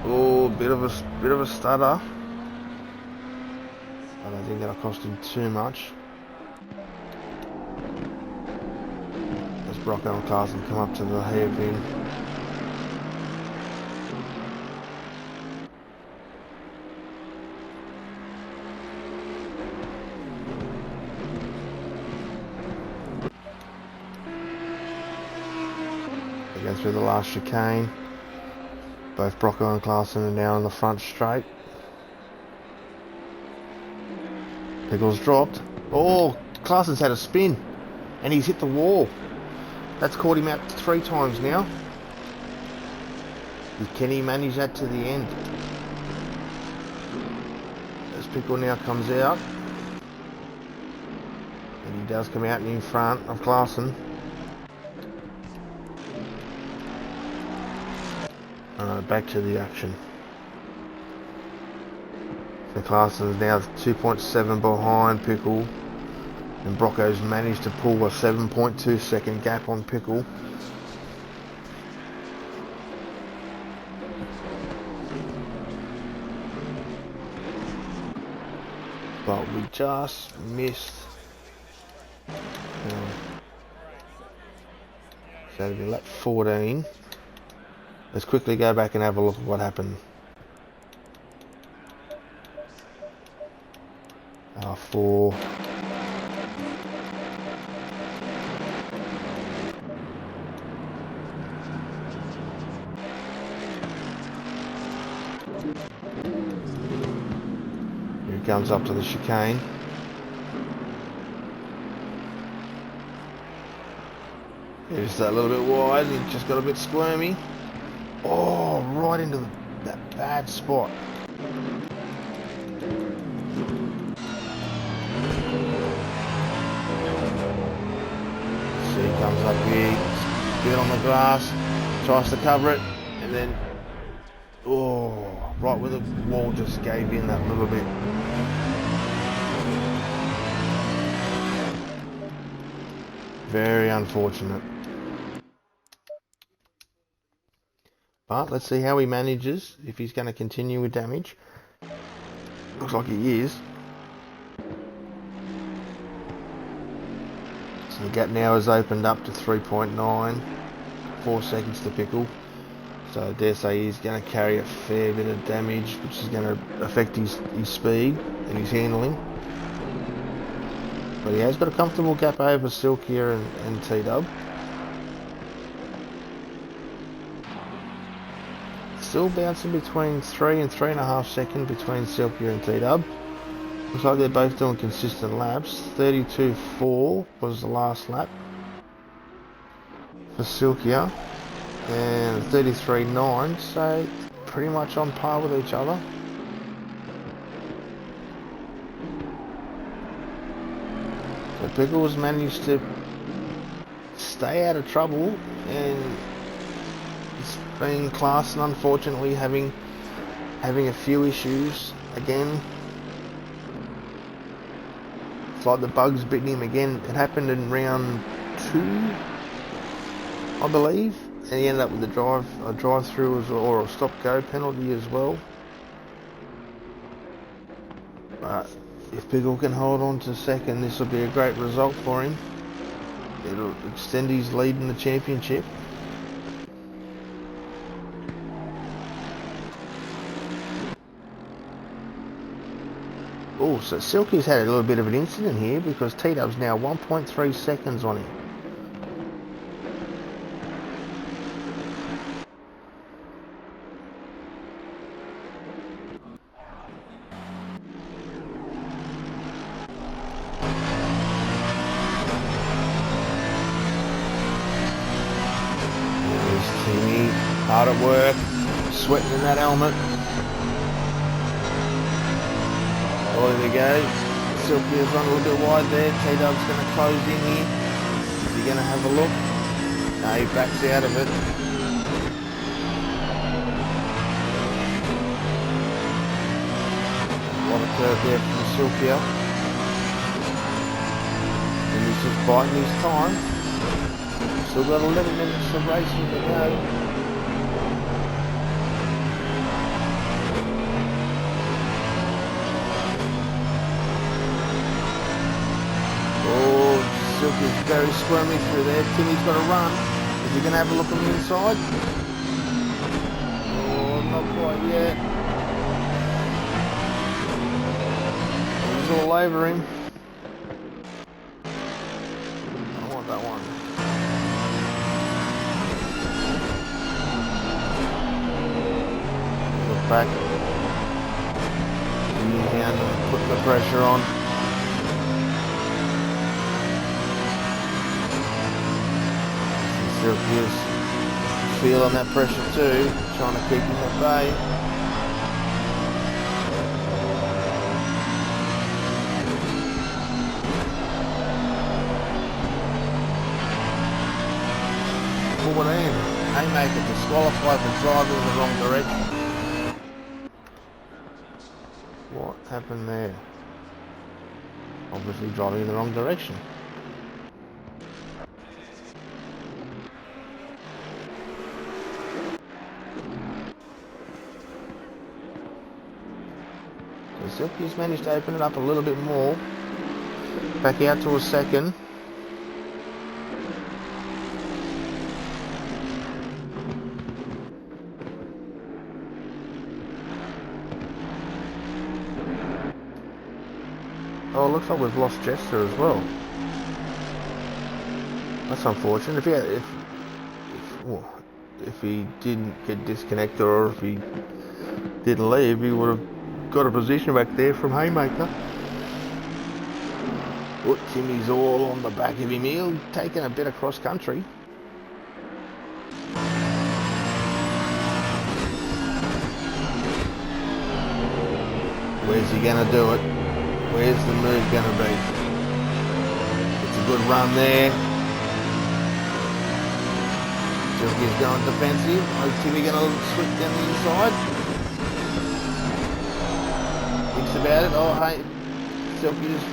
[SPEAKER 1] Oh, bit of a stutter. I don't think that'll cost him too much. As Brocco and Clarkson come up to the hairpin. They go through the last chicane. Both Brocco and Clarkson are now on the front straight. Pickle's dropped. Oh, Clarkson's had a spin and he's hit the wall. That's caught him out 3 times now. Can he manage that to the end? As Pickle now comes out, and he does come out in front of Clarkson. Back to the action. So Clarkson's now 2.7 behind Pickle, and Brocco's managed to pull a 7.2 second gap on Pickle. But we just missed. So it'll be lap 14. Let's quickly go back and have a look at what happened. 4. Here he comes up to the chicane. Here's that little bit wide, he just got a bit squirmy. Oh, right into that bad spot. So he comes up here, good on the grass, tries to cover it, and then, oh, right where the wall just gave in that little bit. Very unfortunate. But let's see how he manages, if he's going to continue with damage. Looks like he is. So the gap now has opened up to 3.9, 4 seconds to Pickle. So I dare say he's going to carry a fair bit of damage, which is going to affect his speed and his handling. But he has got a comfortable gap over Silk here and T-Dub. Still bouncing between 3 and 3.5 seconds between Silkia and T-Dub. Looks like they're both doing consistent laps. 32.4 was the last lap for Silkia, and 33.9, so pretty much on par with each other. So Pickle has managed to stay out of trouble, and it's been Clarkson unfortunately having a few issues again Looks like the bug's bitten him again. It happened in round 2, I believe, and he ended up with a drive-through or a stop-go penalty as well. But if Pickle can hold on to second, this will be a great result for him. It'll extend his lead in the championship. Oh, so Silky's had a little bit of an incident here because T-Dub's now 1.3 seconds on him. There's Timmy, hard at work, sweating in that helmet. Oh, there we go. Silky has run a little bit wide there. T-Dub's going to close in here. Is he going to have a look? No, he backs out of it. A lot of curve there from Silky. And he's just biding his time. Still got 11 minutes of racing to go. Silky's very squirmy through there. Timmy's got to run. Is he going to have a look on the inside? Oh, not quite yet. He's all over him. I want that one. Look back. And putting the pressure on. Silky's feeling that pressure too, trying to keep him at bay. Haymaker disqualified for driving in the wrong direction. What happened there? Obviously driving in the wrong direction. Silky's managed to open it up a little bit more. Back out to a second. Oh, it looks like we've lost Jester as well. That's unfortunate. If he didn't get disconnected or if he didn't leave, he would have got a position back there from Haymaker. Oh, Timmy's all on the back of him. He'll taking a bit of cross country. Where's he going to do it? Where's the move going to be? It's a good run there. Silky's going defensive. Oh, Timmy going to sweep down the inside. Thinks about it. Oh, hey, Silky just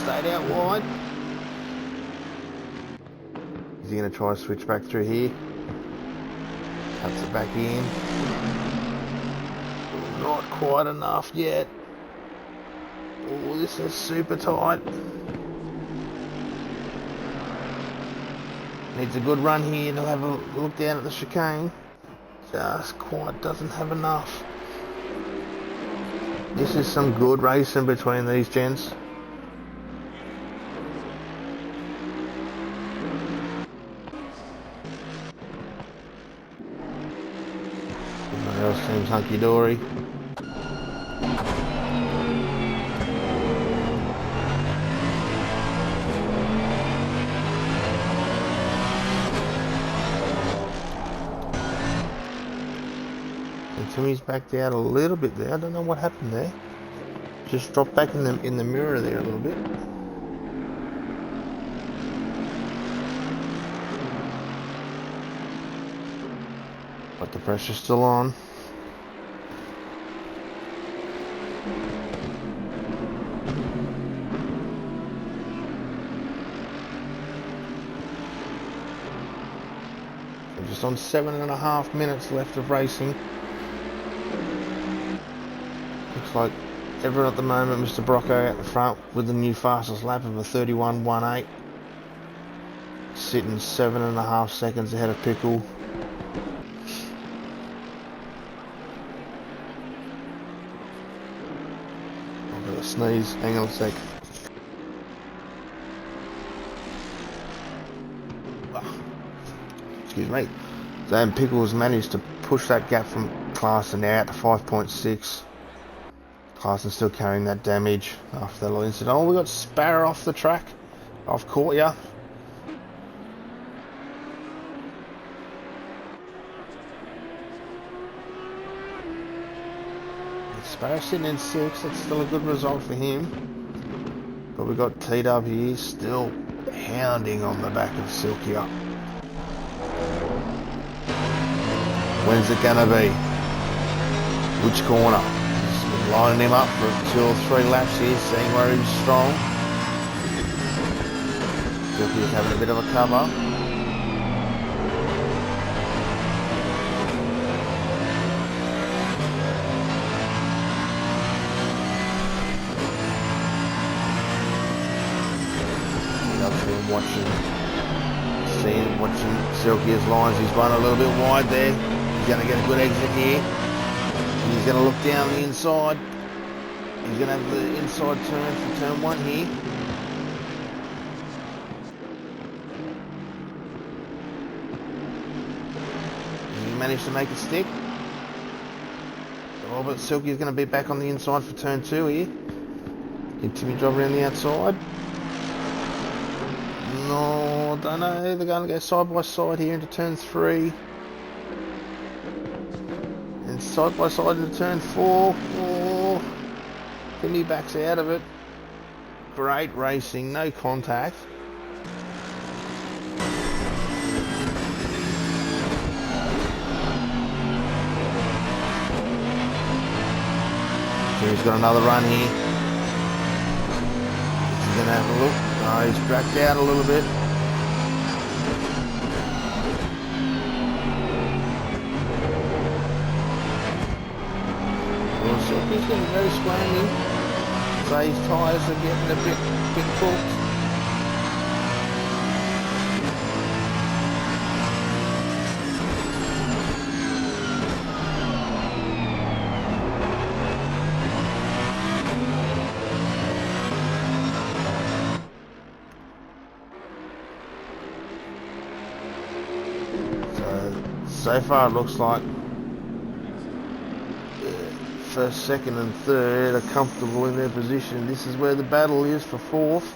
[SPEAKER 1] stayed out wide. Is he going to try to switch back through here? Cuts it back in. Not quite enough yet. Oh, this is super tight. Needs a good run here to have a look down at the chicane. Just quite doesn't have enough. This is some good racing between these gents. Everyone else seems hunky-dory. Timmy's backed out a little bit there. I don't know what happened there. Just dropped back in the mirror there a little bit. But the pressure's still on. We're just on 7.5 minutes left of racing. Looks like everyone at the moment, Mr. Brocco at the front with the new fastest lap of a 31.18. Sitting 7.5 seconds ahead of Pickle. I've got a sneeze, hang on a sec. Excuse me. So Pickles managed to push that gap from Clarkson now out to 5.6. Clarkson's still carrying that damage after that little incident. Oh, we got Sparrow off the track. I've caught ya. Sparrow sitting in 6th. That's still a good result for him. But we got T-Dub here still hounding on the back of Silky up. When's it gonna be? Which corner? He's been lining him up for 2 or 3 laps here, seeing where he's strong. Silky's having a bit of a cover. I've been watching Silky's lines. He's run a little bit wide there. He's going to get a good exit here. And he's going to look down the inside. He's going to have the inside turn for turn 1 here. And he managed to make it stick. Oh, but Silky's going to be back on the inside for turn 2 here. Continue driving around the outside. No, I don't know. They're going to go side by side here into turn 3. And side by side into turn 4. Oh, Timmy backs out of it. Great racing, no contact. Timmy's got another run here. He's going to have a look. Oh, he's backed out a little bit. Well, Silky's getting very squirmy. So his tyres are getting a bit cooked. So far it looks like first, second and third are comfortable in their position. This is where the battle is for 4th.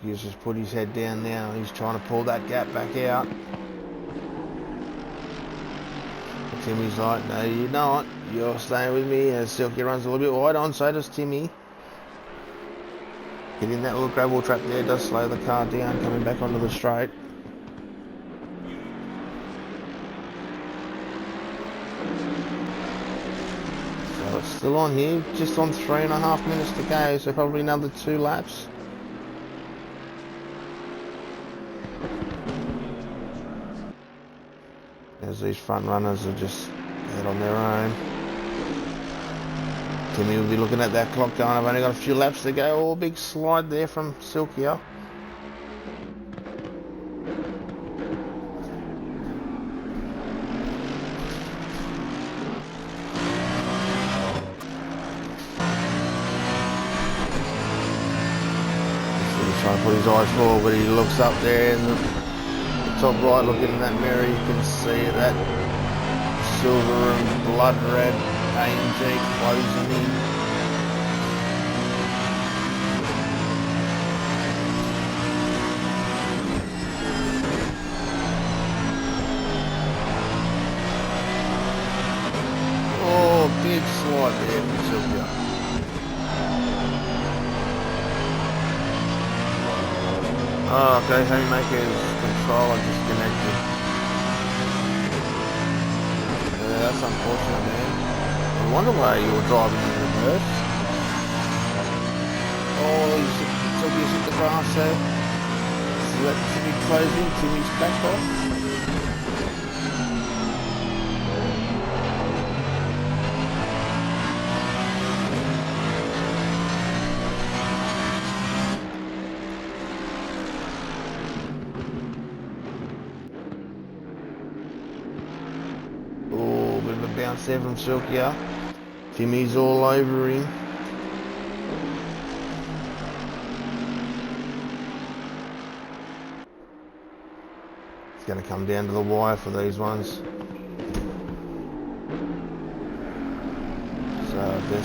[SPEAKER 1] He's just put his head down now. He's trying to pull that gap back out. But Timmy's like, no, you're not. You're staying with me. As Silky runs a little bit wide on, so does Timmy. Hitting that little gravel trap there does slow the car down, coming back onto the straight. So it's still on here, just on 3.5 minutes to go, so probably another 2 laps. As these front runners are just out on their own. Timmy will be looking at that clock going, I've only got a few laps to go. Oh, big slide there from Silkia. He's trying to put his eyes forward, but he looks up there in the top right, looking in that mirror, you can see that silver and blood red AMG closing in. Oh, big slide there from Silvia. Oh, okay, Haymaker's controller disconnected. Yeah, that's unfortunate, man. I wonder why you were driving in reverse. Oh, he's hit the grass there. See that Timmy closing, Timmy's back off. Oh, bit of a bounce there from Silkia. Timmy's all over him. It's going to come down to the wire for these ones.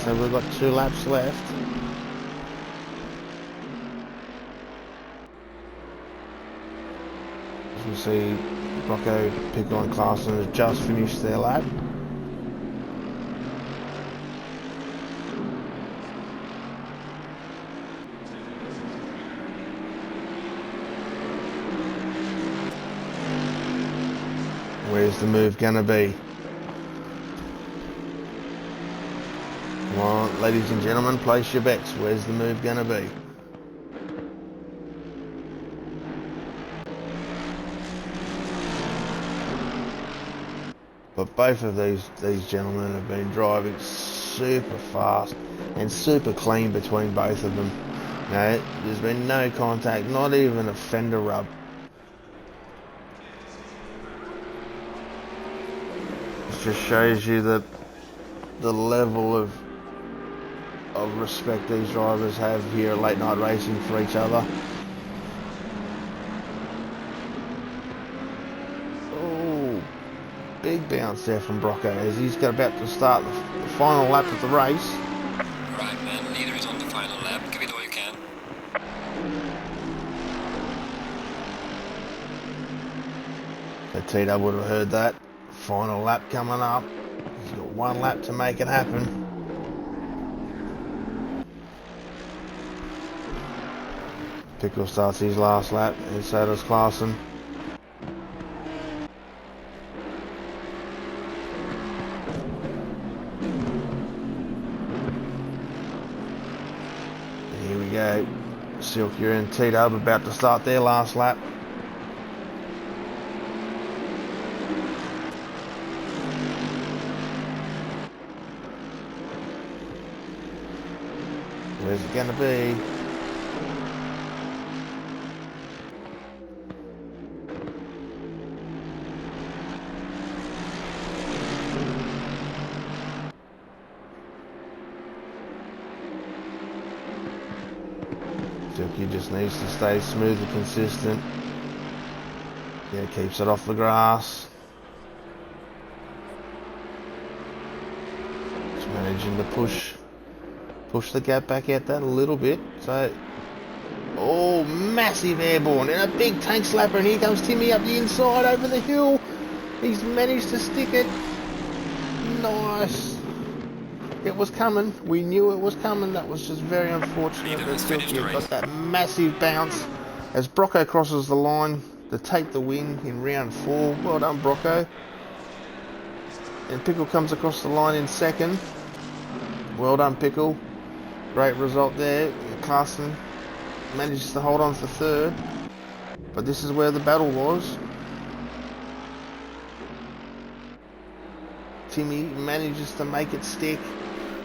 [SPEAKER 1] So we've got 2 laps left. As we see, Brocco, Pickle and Clarkson has just finished their lap. Where's the move gonna be? Come on, ladies and gentlemen, place your bets. Where's the move gonna be? But both of these gentlemen have been driving super fast and super clean between both of them. No, there's been no contact, not even a fender rub. It just shows you the level of respect these drivers have here at Late Night Racing for each other. Oh, big bounce there from Brocco as he's about to start the final lap of the race.
[SPEAKER 2] Right, man. Leader is on the final lap. Give it all you can.
[SPEAKER 1] So Tito would have heard that. Final lap coming up. He's got 1 lap to make it happen. Pickle starts his last lap, and so does Clarkson. And here we go. Silkia and T-Dub about to start their last lap. Where's it going to be? Silky just needs to stay smooth and consistent. Yeah, keeps it off the grass. Just managing to push the gap back out that a little bit. So, oh, massive airborne and a big tank slapper, and here comes Timmy up the inside over the hill. He's managed to stick it. Nice. It was coming. We knew it was coming. That was just very unfortunate that Silky got that massive bounce as Brocco crosses the line to take the win in round 4. Well done, Brocco. And Pickle comes across the line in second. Well done, Pickle. Great result there. Clarkson manages to hold on for third. But this is where the battle was. Timmy manages to make it stick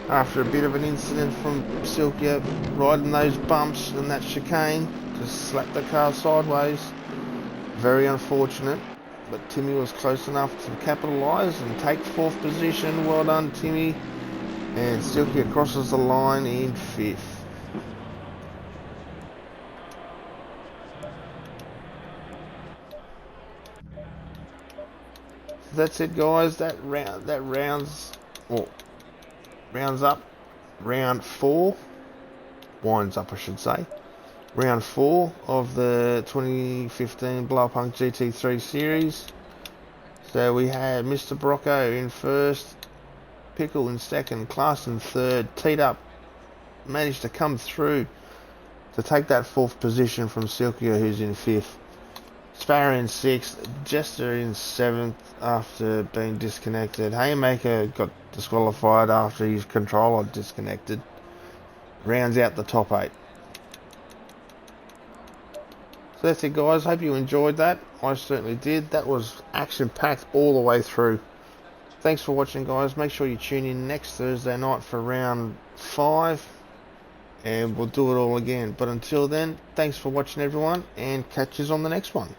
[SPEAKER 1] after a bit of an incident from Silkia riding those bumps and that chicane. Just slapped the car sideways. Very unfortunate. But Timmy was close enough to capitalise and take 4th position. Well done, Timmy. And Silkia crosses the line in 5th. That's it, guys. That rounds up round 4. Winds up, I should say. Round 4 of the 2015 BLANCPAIN GT3 series. So we had Mr. Brocco in first, Pickle in second, Clarkson third. Teed up managed to come through to take that 4th position from Silkia, who's in 5th. Sparrow in 6th, Jester in 7th after being disconnected. Haymaker got disqualified after his controller disconnected. Rounds out the top 8. So that's it, guys. Hope you enjoyed that. I certainly did. That was action-packed all the way through. Thanks for watching, guys. Make sure you tune in next Thursday night for round 5. And we'll do it all again. But until then, thanks for watching, everyone. And catch us on the next one.